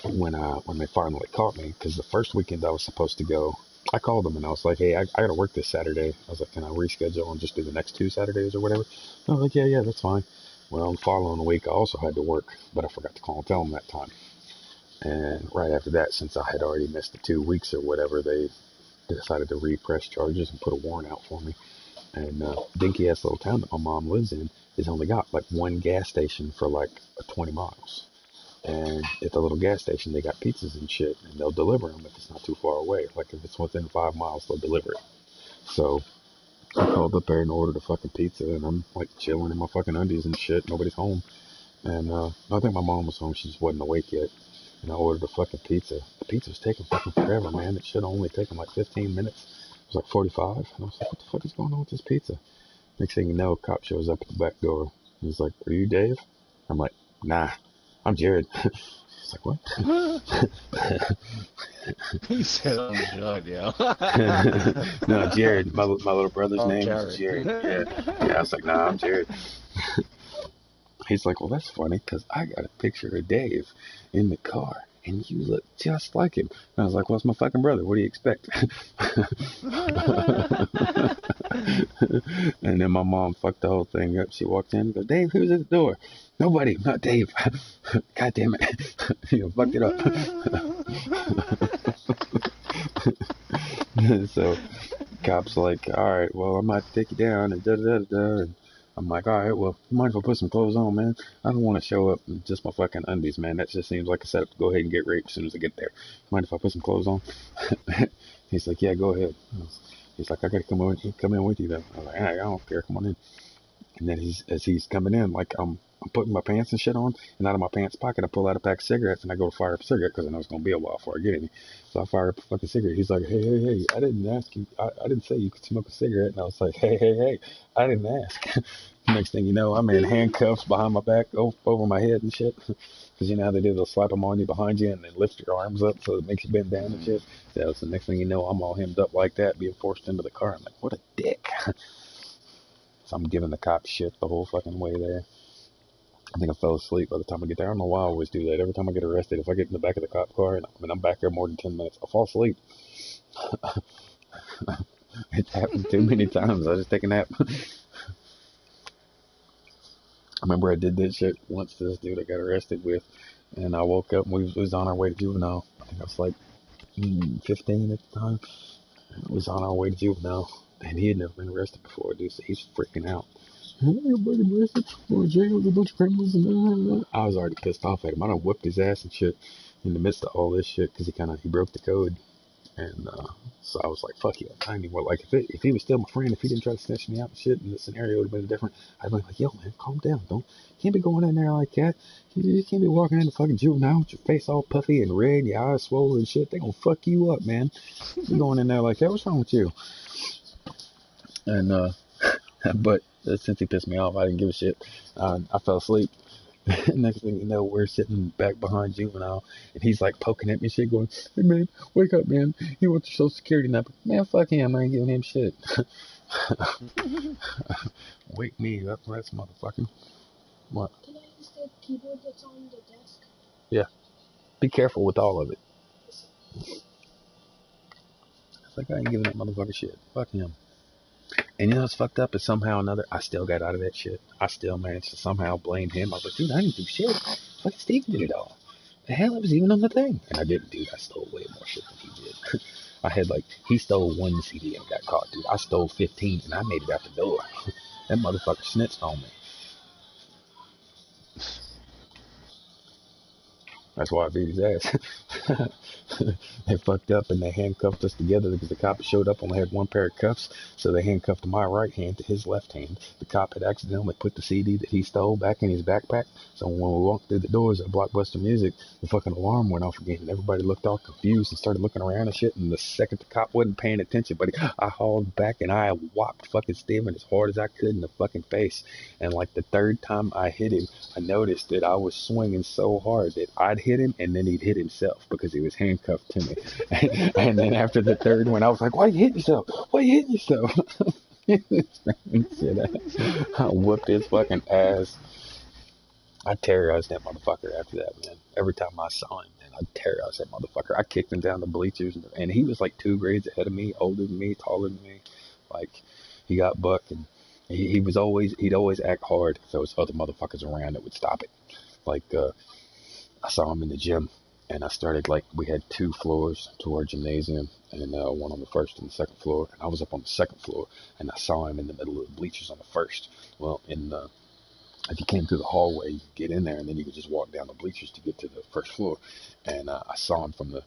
when they finally caught me, because the first weekend I was supposed to go, I called them and I was like, hey, I got to work this Saturday. I was like, can I reschedule and just do the next 2 Saturdays or whatever? I was like, yeah, that's fine. Well, the following week I also had to work, but I forgot to call and tell them that time. And right after that, since I had already missed the 2 weeks or whatever, they decided to repress charges and put a warrant out for me. And dinky ass little town that my mom lives in has only got like one gas station for like 20 miles. And at the little gas station, they got pizzas and shit, and they'll deliver them if it's not too far away. Like if it's within 5 miles, they'll deliver it. So I called up there and ordered a fucking pizza, and I'm like chilling in my fucking undies and shit. Nobody's home. And I think my mom was home. She just wasn't awake yet. And I ordered a fucking pizza. The pizza was taking fucking forever, man. It should have only taken like 15 minutes. It was like 45. And I was like, what the fuck is going on with this pizza? Next thing you know, a cop shows up at the back door. He's like, are you Dave? I'm like, nah, I'm Jared. He's like, what? He said, I'm Jared, yo. No, Jared. My little brother's name Jared. is Jared. Yeah, I was like, nah, I'm Jared. He's like, well, that's funny because I got a picture of Dave in the car and you look just like him. And I was like, well, it's my fucking brother. What do you expect? And then my mom fucked the whole thing up. She walked in and goes, Dave, who's at the door? Nobody, not Dave. God damn it. You fucked it up. So cop's like, all right, well, I might take you down and da-da-da-da. And I'm like, all right, well, you mind if I put some clothes on, man? I don't want to show up in just my fucking undies, man. That just seems like a setup to go ahead and get raped as soon as I get there. Mind if I put some clothes on? He's like, yeah, go ahead. He's like, I got to come in with you, though. I was like, hey, I don't care. Come on in. And then as he's coming in, like, I'm putting my pants and shit on, and out of my pants pocket, I pull out a pack of cigarettes, and I go to fire up a cigarette, because I know it's going to be a while before I get any. So I fire up a fucking cigarette. He's like, hey, I didn't ask you. I didn't say you could smoke a cigarette. And I was like, hey, I didn't ask. Next thing you know, I'm in handcuffs behind my back, over my head and shit. Because you know how they do, they'll slap them on you behind you and then lift your arms up so it makes you bend down and shit. So the next thing you know, I'm all hemmed up like that, being forced into the car. I'm like, what a dick. So I'm giving the cops shit the whole fucking way there. I think I fell asleep by the time I get there. I don't know why I always do that. Every time I get arrested, if I get in the back of the cop car and I'm back there more than 10 minutes, I fall asleep. It's happened too many times. I just take a nap. I remember I did that shit once to this dude I got arrested with, and I woke up and we was on our way to juvenile. I think I was like 15 at the time. We was on our way to juvenile, and he had never been arrested before, dude, so he's freaking out. Everybody arrested for jail with a bunch of criminals and I was already pissed off at him. I done whipped his ass and shit in the midst of all this shit because he broke the code. And so I was like, fuck you. I didn't even, like, if he was still my friend, if he didn't try to snitch me out and shit, and the scenario would have been different, I'd be like, yo, man, calm down. You can't be going in there like that. You can't be walking in the fucking juvenile with your face all puffy and red, your eyes swollen and shit. They gonna fuck you up, man. You going in there like that? What's wrong with you? And, but since he pissed me off, I didn't give a shit. I fell asleep. Next thing you know, we're sitting back behind juvenile, and he's like poking at me, shit, going, "Hey man, wake up, man! He wants your social security number." Man, fuck him! I ain't giving him shit. Wake me up, that's motherfucking. What? Can I use the keyboard that's on the desk? Yeah. Be careful with all of it. It's like I ain't giving that motherfucker shit. Fuck him. And you know what's fucked up is somehow or another, I still got out of that shit. I still managed to somehow blame him. I was like, dude, I didn't do shit. Fucking Steve did it all. The hell, it was even on the thing. And I didn't, dude. I stole way more shit than he did. I had he stole 1 CD and got caught, dude. I stole 15 and I made it out the door. That motherfucker snitched on me. That's why I beat his ass. They fucked up and they handcuffed us together because the cop showed up only had one pair of cuffs, so they handcuffed my right hand to his left hand. The cop had accidentally put the CD that he stole back in his backpack, so when we walked through the doors of Blockbuster Music, the fucking alarm went off again, and everybody looked all confused and started looking around and shit. And the second the cop wasn't paying attention, but I hauled back and I whopped fucking Steven as hard as I could in the fucking face. And like the third time I hit him, I noticed that I was swinging so hard that I'd hit him and then he'd hit himself because he was handcuffed to me. And then after the third one, I was like, "Why you hitting yourself? Why you hitting yourself?" Shit, I whooped his fucking ass. I terrorized that motherfucker after that, man. Every time I saw him, man, I terrorized that motherfucker. I kicked him down the bleachers, and he was like 2 grades ahead of me, older than me, taller than me. Like, he got bucked, and he'd always act hard if there was other motherfuckers around that would stop it. Like, I saw him in the gym, and I started, like, we had 2 floors to our gymnasium, and one on the first and the second floor, and I was up on the second floor, and I saw him in the middle of the bleachers on the first. Well, if you came through the hallway, you could get in there, and then you could just walk down the bleachers to get to the first floor. And I saw him from the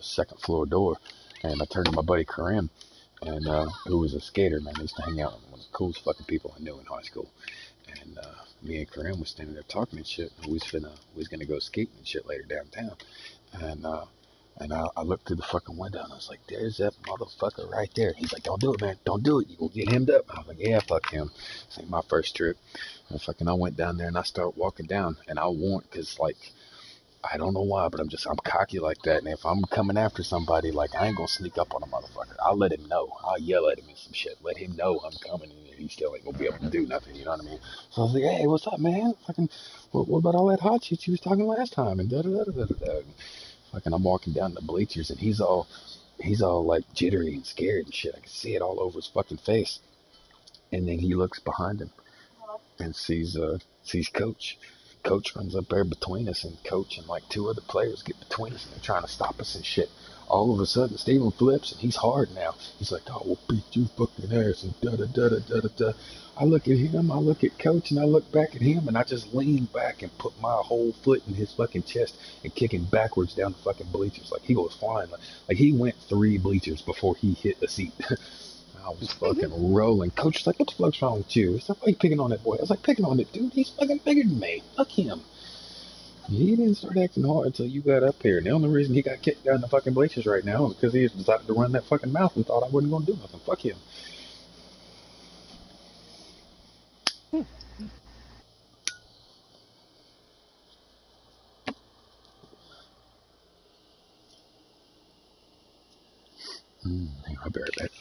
second floor door, and I turned to my buddy Karim, and who was a skater, man. He used to hang out with one of the coolest fucking people I knew in high school. And me and Karim was standing there talking and shit. And we was gonna go skating and shit later downtown. And I looked through the fucking window and I was like, "There's that motherfucker right there." He's like, "Don't do it, man. Don't do it. You gonna get hemmed up." I was like, "Yeah, fuck him." This ain't my first trip. And I went down there and I started walking down, and I warned, cause like, I don't know why, but I'm cocky like that. And if I'm coming after somebody, like, I ain't gonna sneak up on a motherfucker. I'll let him know. I'll yell at him and some shit. Let him know I'm coming, and he still ain't gonna be able to do nothing. You know what I mean? So I was like, "Hey, what's up, man? Fucking, what about all that hot shit you was talking last time?" And da da da da da da. Fucking, I'm walking down the bleachers, and he's all like jittery and scared and shit. I can see it all over his fucking face. And then he looks behind him and sees Coach. Coach runs up there between us, and Coach and like 2 other players get between us, and they're trying to stop us and shit. All of a sudden, Steven flips, and he's hard now. He's like, "I will beat you fucking ass," and da da da da da da da. I look at him, I look at Coach, and I look back at him, and I just lean back and put my whole foot in his fucking chest and kick him backwards down the fucking bleachers. Like, he was flying. Like he went 3 bleachers before he hit the seat. I was fucking rolling. Coach was like, "What the fuck's wrong with you?" He's like, "Why are you picking on that boy?" I was like, "Picking on that dude? He's fucking bigger than me. Fuck him." He didn't start acting hard until you got up here. And the only reason he got kicked down the fucking bleachers right now is because he decided to run that fucking mouth and thought I wasn't going to do nothing. Fuck him. I'll be right back.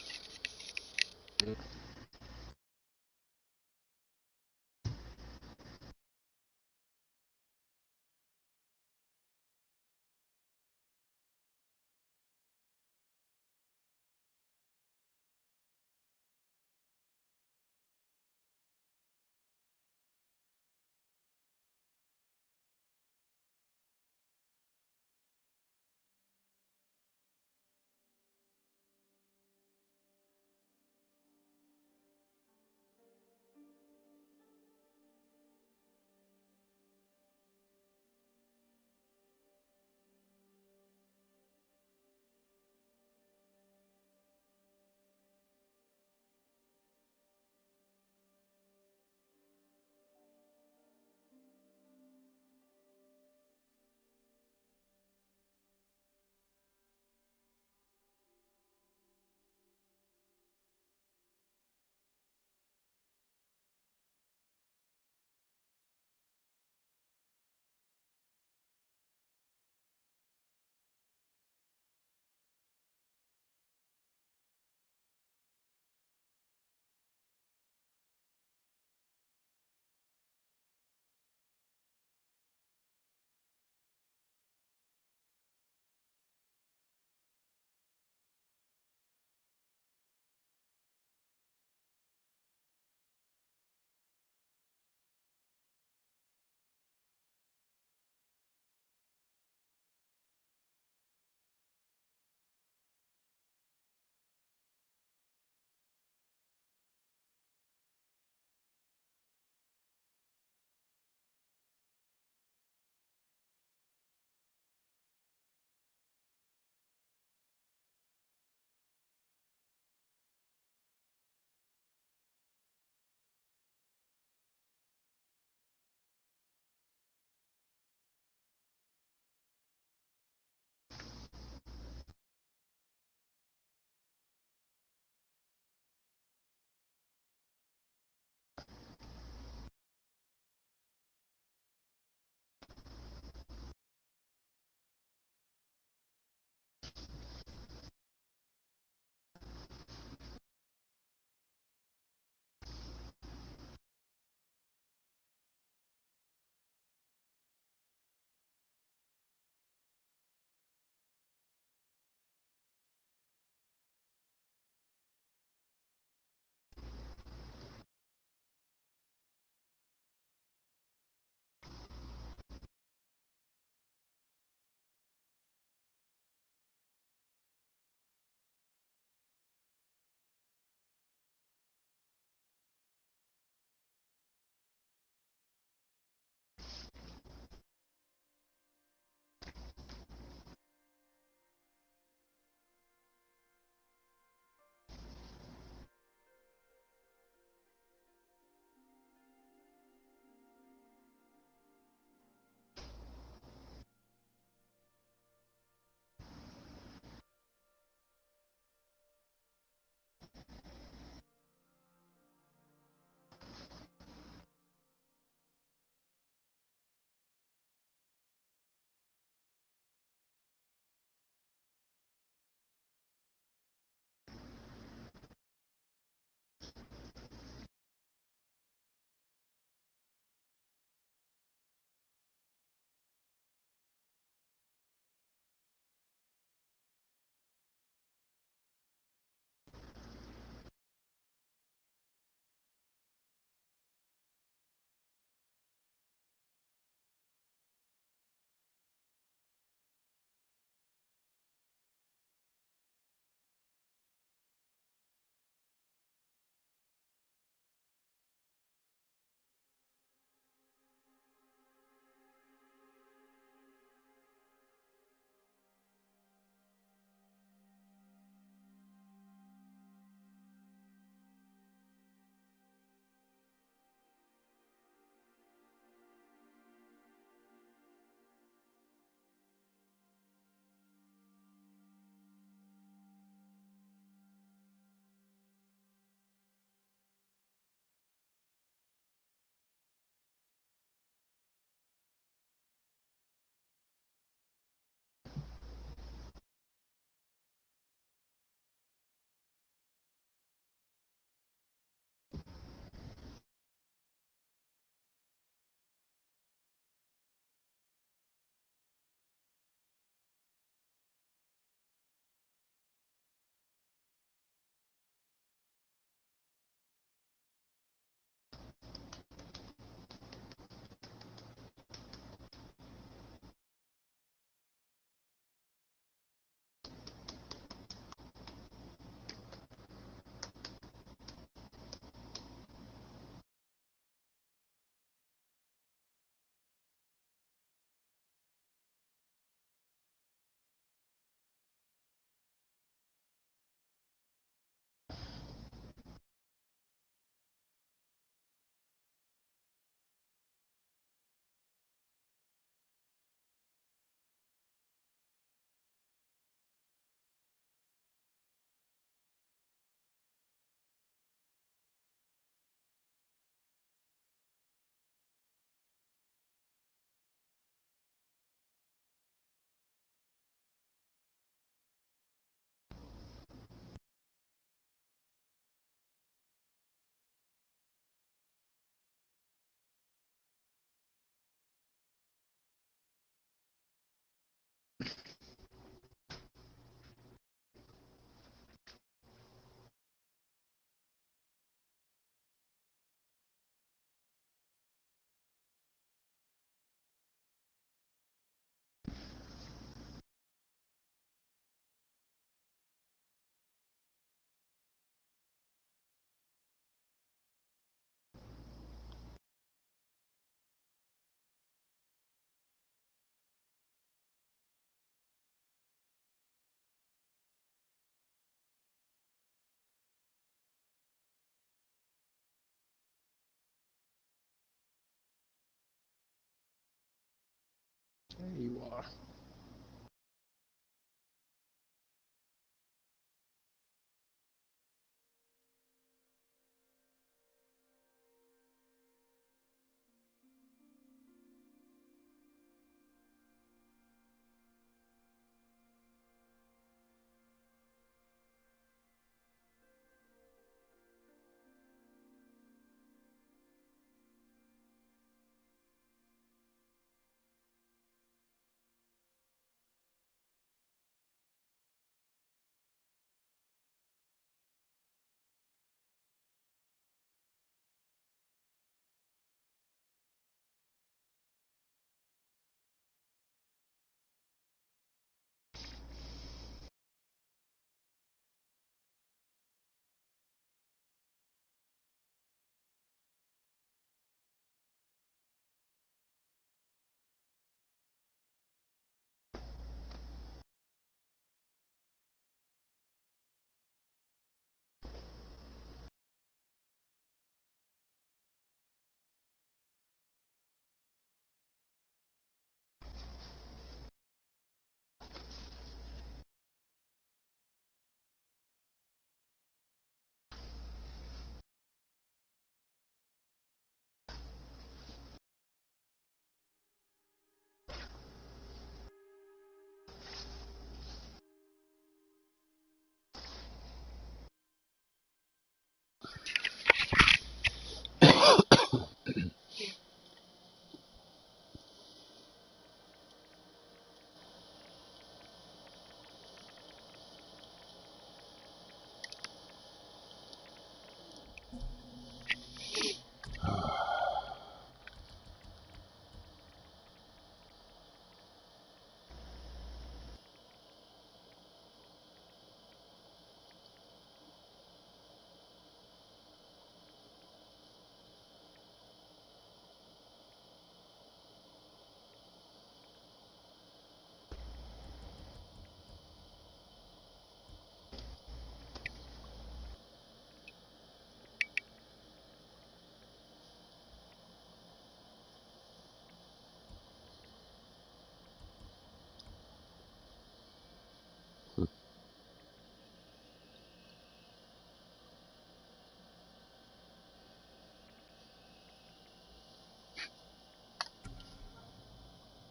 There you are.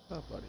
What's up, buddy?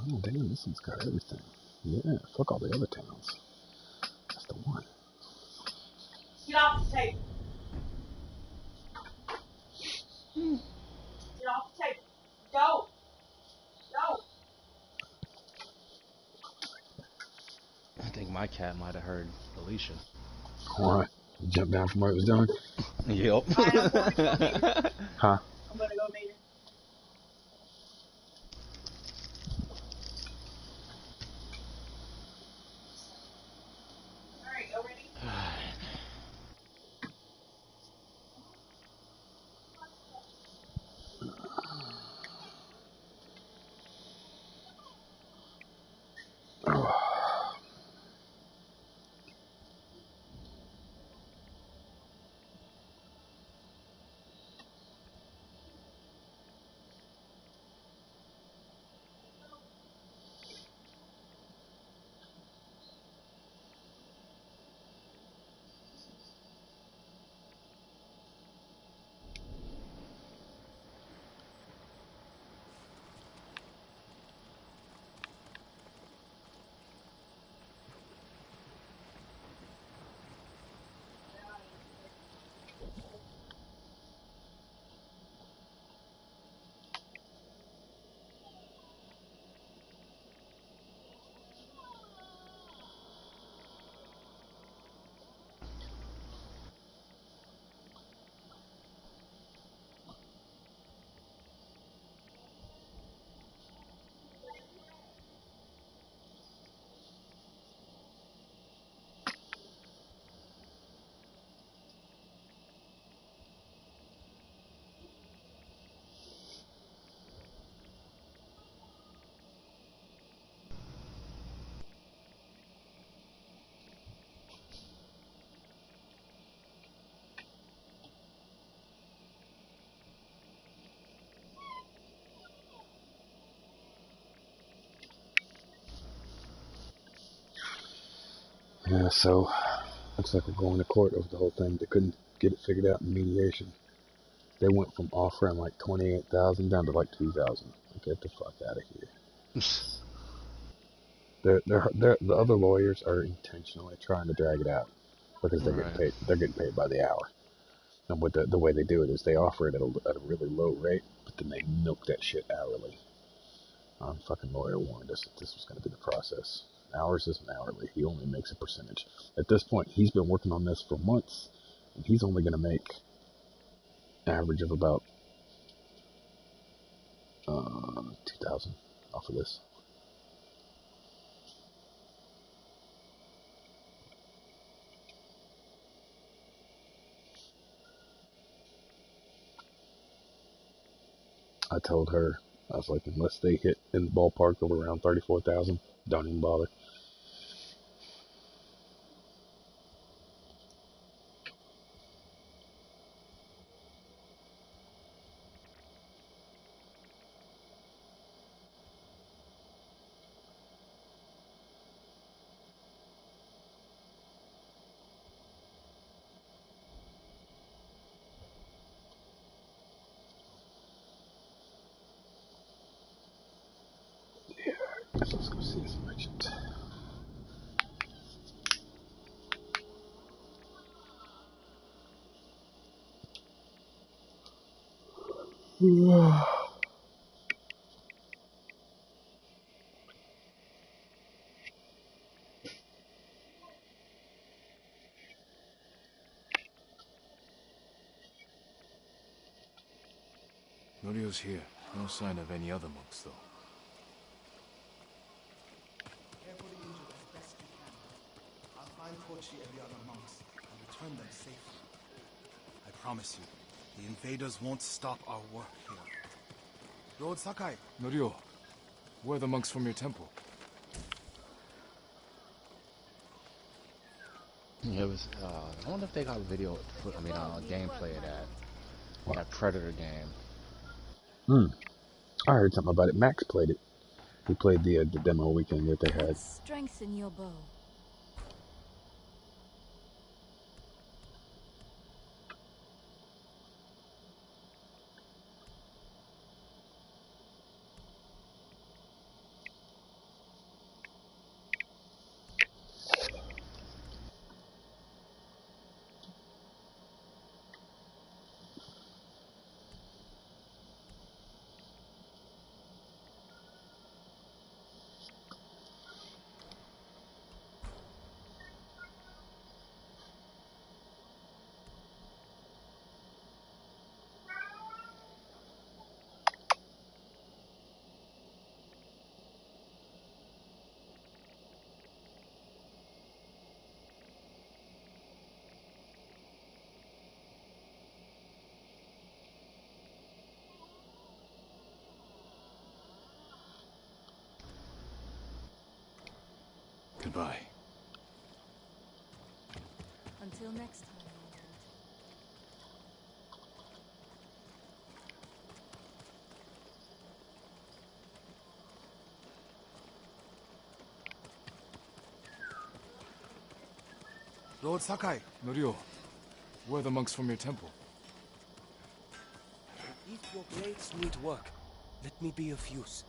Oh, damn, this one's got everything. Yeah, fuck all the other towns. That's the one. Get off the table. Get off the table. Go. Go. I think my cat might have heard Alicia. What? Jump down from where it was doing? Yep. Huh? I'm gonna go meet her. Yeah, so looks like we're going to court over the whole thing. They couldn't get it figured out in mediation. They went from offering like 28,000 down to like 2,000. Get the fuck out of here. The other lawyers are intentionally trying to drag it out because they're getting paid. They're getting paid by the hour. And what the way they do it is they offer it at a really low rate, but then they milk that shit hourly. Our fucking lawyer warned us that this was going to be the process. Ours isn't hourly. He only makes a percentage. At this point, he's been working on this for months, and he's only going to make an average of about 2,000 off of this. I told her, I was like, unless they hit in the ballpark of around 34,000, don't even bother. Let's go see this merchant. Norio's here. No sign of any other monks, though. Care for the injured as best you can. I'll find Kochi and the other monks and return them safely. I promise you, the invaders won't stop our work here. Lord Sakai! Norio, where are the monks from your temple? It was, I wonder if they got video, gameplay of that. That Predator game. I heard something about it. Max played it. He played the demo weekend that they had. Strengthen your bow. Goodbye. Until next time, Lord Sakai! Norio, where are the monks from your temple? If your blades need work, let me be of use.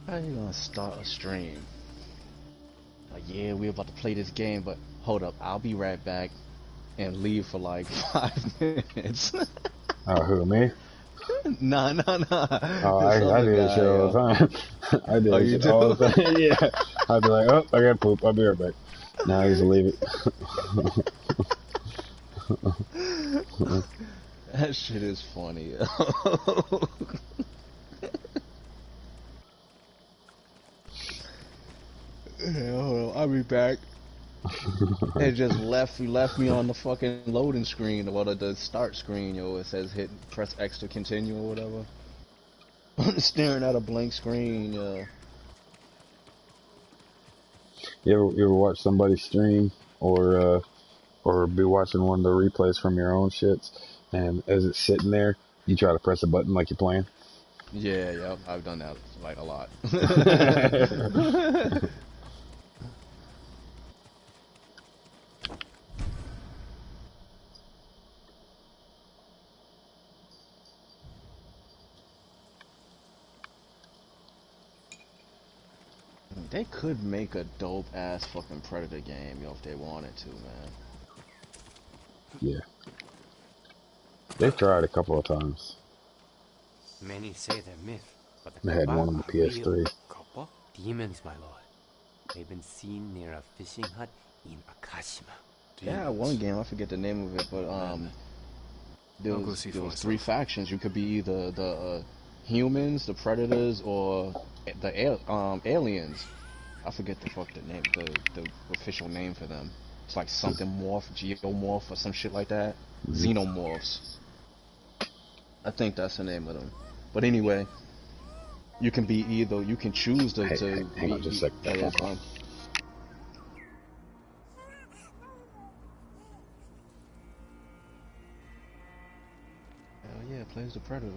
How you gonna start a stream? Like, yeah, we're about to play this game, but hold up, I'll be right back, and leave for like 5 minutes. Oh, who, me? Nah. Oh, I do this shit all the time. I do this shit all the time. Yeah. I'd be like, oh, I gotta poop. I'll be right back. Now I just leave it. That shit is funny. Yeah, hold on, I'll be back. It just left me on the fucking loading screen, or the start screen, yo. It says press X to continue or whatever. I'm staring at a blank screen, yo. You ever watch somebody stream or be watching one of the replays from your own shits, and as it's sitting there, you try to press a button like you're playing? Yeah, yep, I've done that like a lot. They could make a dope ass fucking Predator game, yo, if they wanted to, man. Yeah. They've tried a couple of times. Many say they're myth, but the They had Kappa one on the are real. PS3. Kappa? Demons, my lord. They've been seen near a fishing hut in Akashima. They had one game, I forget the name of it, but there was three factions. You could be either the humans, the predators, or the aliens. I forget the name, the official name for them. It's like something morph, geomorph, or some shit like that. Xenomorphs. I think that's the name of them. But anyway, you can be either. You can choose to. Hang on just a second. Yeah, it's fine. Hell yeah, plays the Predator.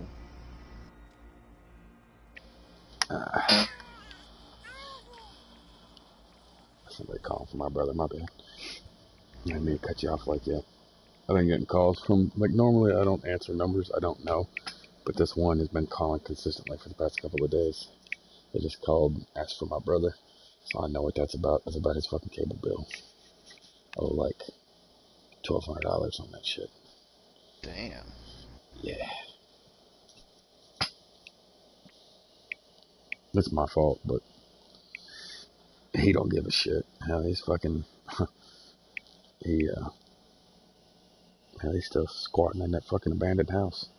Somebody calling for my brother, my bad. I didn't mean to cut you off like that. I've been getting calls from, like, normally I don't answer numbers I don't know, but this one has been calling consistently for the past couple of days. They just called and asked for my brother, so I know what that's about. It's about his fucking cable bill. I owe like $1,200 on that shit. Damn. Yeah. It's my fault, but he don't give a shit. Hell, he's fucking, hell, he's still squatting in that fucking abandoned house.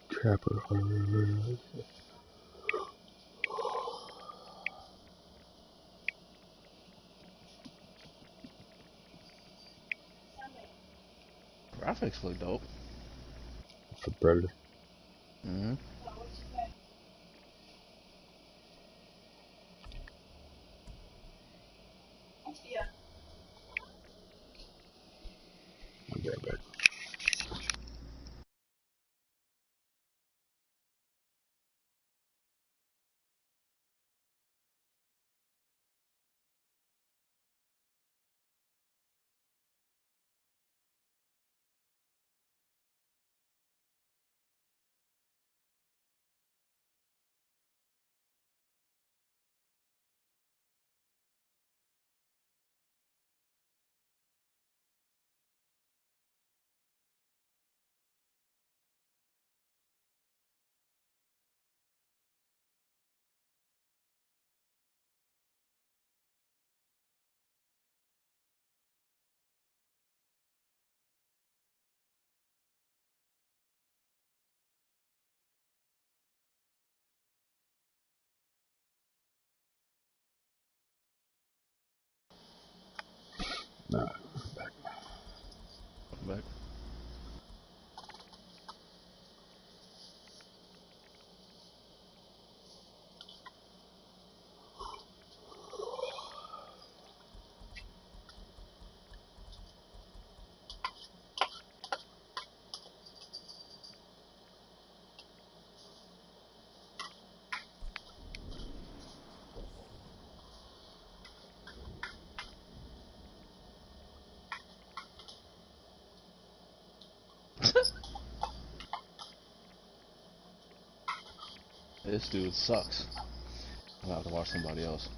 Trapper. Graphics look dope. For Predator. Mm-hmm. I'll be right back. Nah, back. Back. This dude sucks. I'll have to watch somebody else.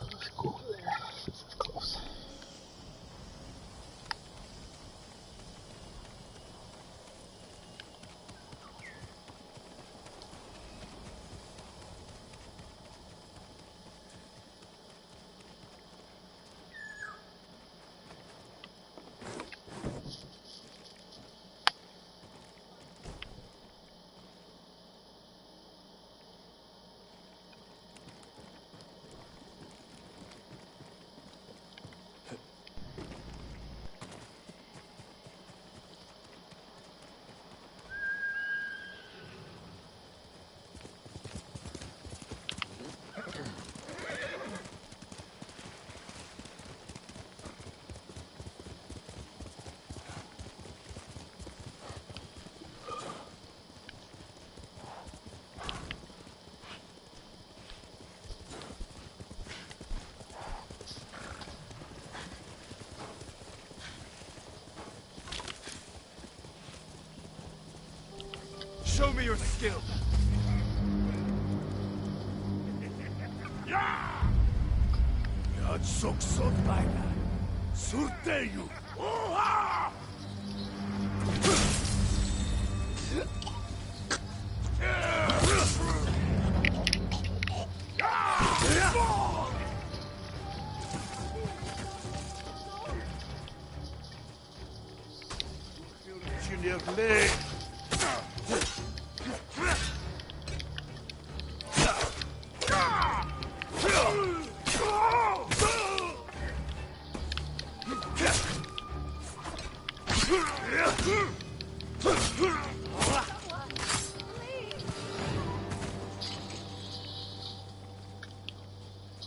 That's cool. This is close. Show me your skill. Yatsoksot baina. Surteyu. Oha!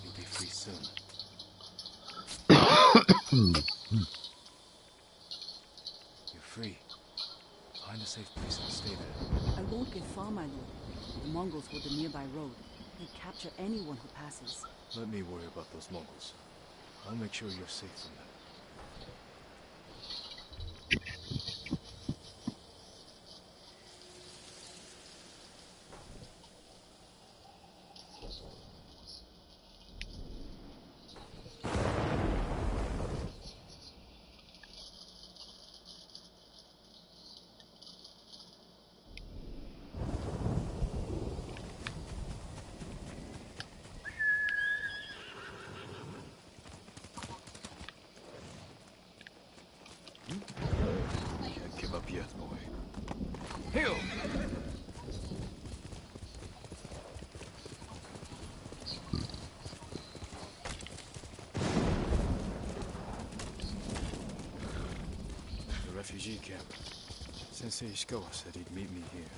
You'll be free soon. You're free. Find a safe place and stay there. I won't get far, my lord. The Mongols hold the nearby road. They capture anyone who passes. Let me worry about those Mongols. I'll make sure you're safe from them. Can't give up yet, boy. Heal! The refugee camp. Sensei Ishikawa said he'd meet me here.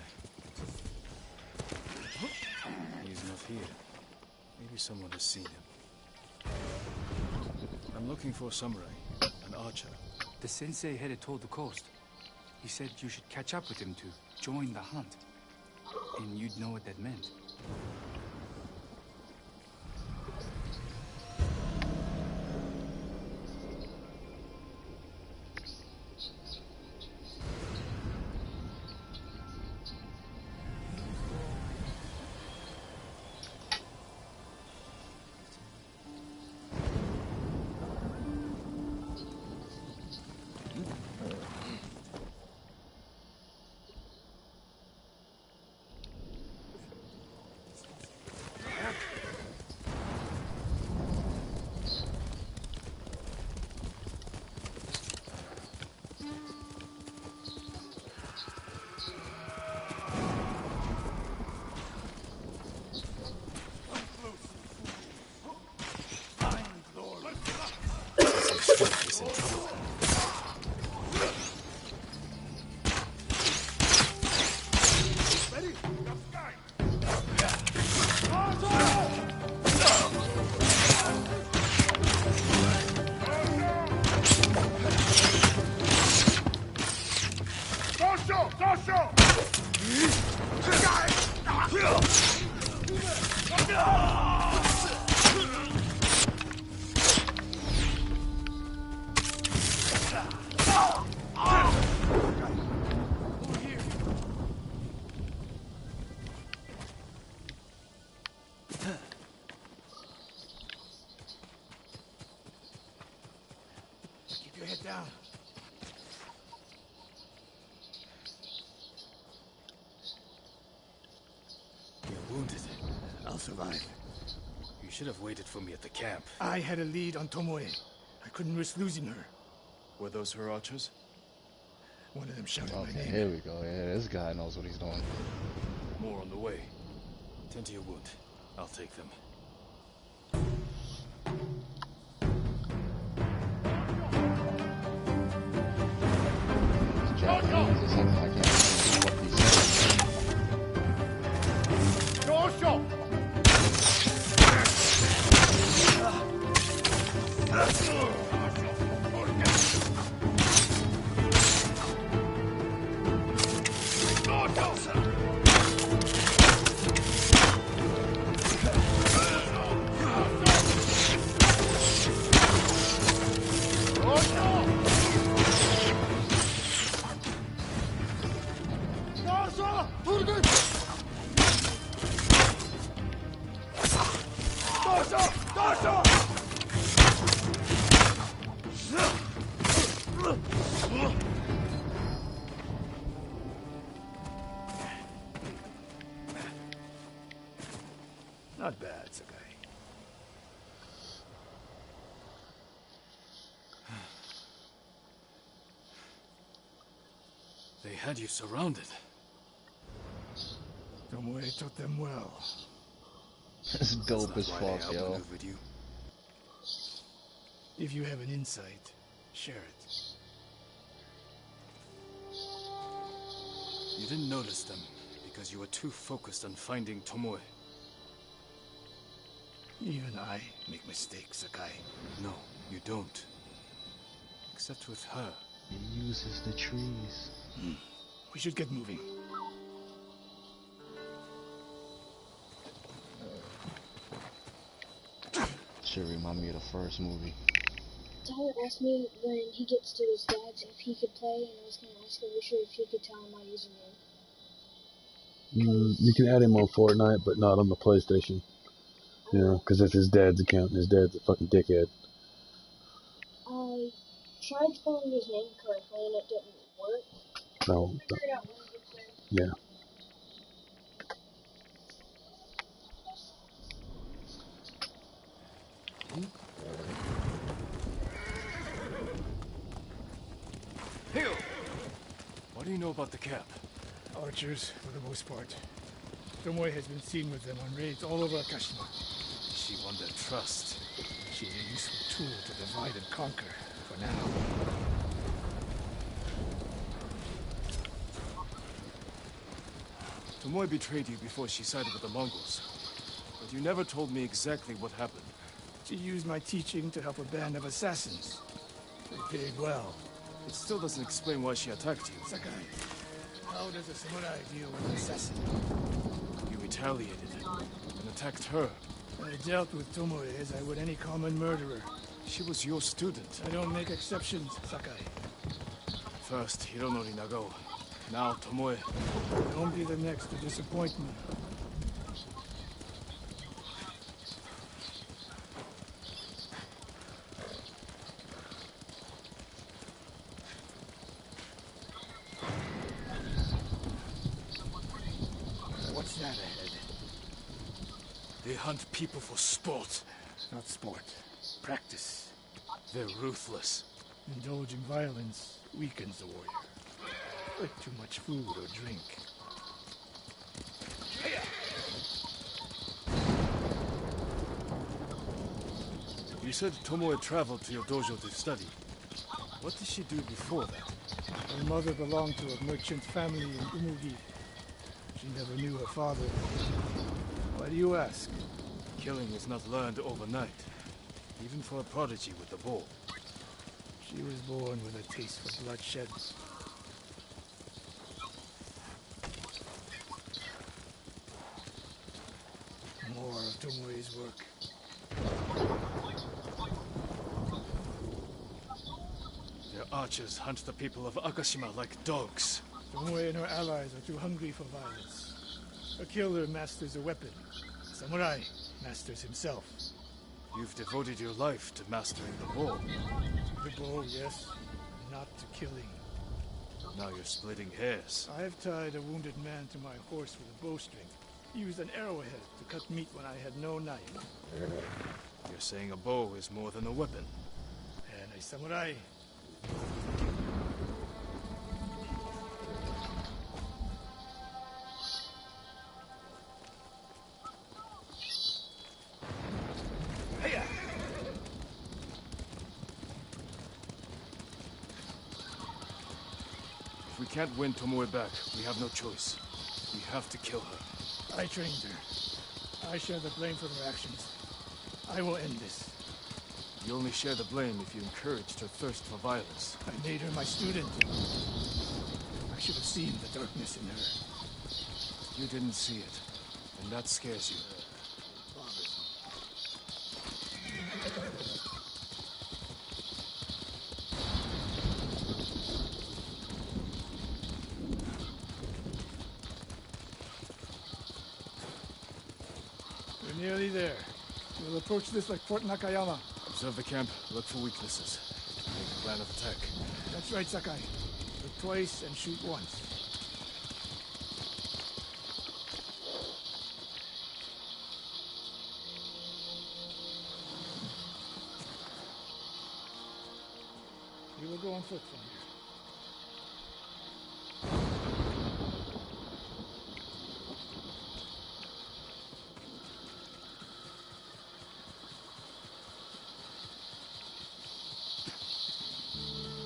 He's not here. Maybe someone has seen him. I'm looking for a samurai, an archer. The sensei headed toward the coast. He said you should catch up with him to join the hunt. And you'd know what that meant. down. You're wounded. I'll survive. You should have waited for me at the camp. I had a lead on Tomoe. I couldn't risk losing her. Were those her archers? One of them shouted my Okay, name. here we go. Yeah, this guy knows what he's doing. More on the way. Tend to your wound. I'll take them. Japanese or something. I can't remember what he said. Not bad, Sakai. They had you surrounded. Tomoe taught them well. It's dope as fuck, yo. You. If you have an insight, share it. You didn't notice them because you were too focused on finding Tomoe. Even I make mistakes, Sakai. No, you don't. Except with her. He uses the trees. We should get moving. Should remind me of the first movie. Tyler asked me when he gets to his dad's if he could play, and I was going to ask Alicia if she could tell him my username. You can add him on Fortnite, but not on the PlayStation. You know, because it's his dad's account, and his dad's a fucking dickhead. I tried spelling his name correctly, and it didn't work. No. Yeah. What do you know about the camp? Archers, for the most part. Tomoe has been seen with them on raids all over Akashima. She won their trust. She's a useful tool to divide and conquer, for now. Tomoe betrayed you before she sided with the Mongols. But you never told me exactly what happened. She used my teaching to help a band of assassins. They paid well. It still doesn't explain why she attacked you. Sakai, how does a samurai deal with an assassin? You retaliated and attacked her. I dealt with Tomoe as I would any common murderer. She was your student. I don't make exceptions, Sakai. First, Hironori Nagao. Now, Tomoe. Don't be the next to disappoint me. What's that ahead? They hunt people for sport. Not sport. Practice. They're ruthless. Indulging violence weakens the warrior. Like too much food or drink. You said Tomoe traveled to your dojo to study. What did she do before that? Her mother belonged to a merchant family in Umugi. She never knew her father. Why do you ask? Killing is not learned overnight. Even for a prodigy with the bow. She was born with a taste for bloodshed. More of Tomoe's work. Their archers hunt the people of Akashima like dogs. Tomoe and her allies are too hungry for violence. A killer masters a weapon. A samurai masters himself. You've devoted your life to mastering the bow. The bow, yes. not to killing. Now you're splitting hairs. I have tied a wounded man to my horse with a bowstring. Used an arrowhead to cut meat when I had no knife. You're saying a bow is more than a weapon. And a samurai. If we can't win Tomoe back, we have no choice. We have to kill her. I trained her. I share the blame for her actions. I will end this. You only share the blame if you encouraged her thirst for violence. I made her my student. I should have seen the darkness in her. You didn't see it, and that scares you. We're nearly there. We'll approach this like Fort Nakayama. Observe the camp, look for weaknesses. Make a plan of attack. That's right, Sakai. Look twice and shoot once. We will go on foot from here.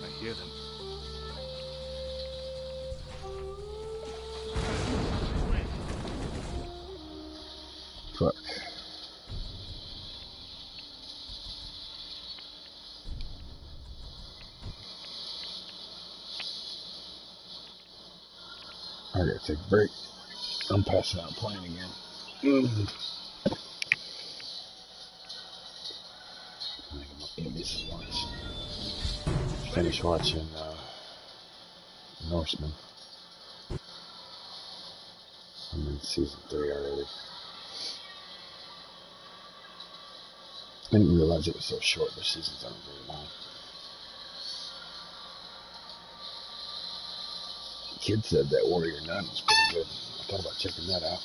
I hear them. Fuck. I gotta take a break. I'm passing out playing again. I think I'm gonna eat me some lunch. Finish watching Norseman. I'm in season 3 already. I didn't realize it was so short. The seasons aren't very long. The kid said that Warrior Nun was pretty good. I thought about checking that out.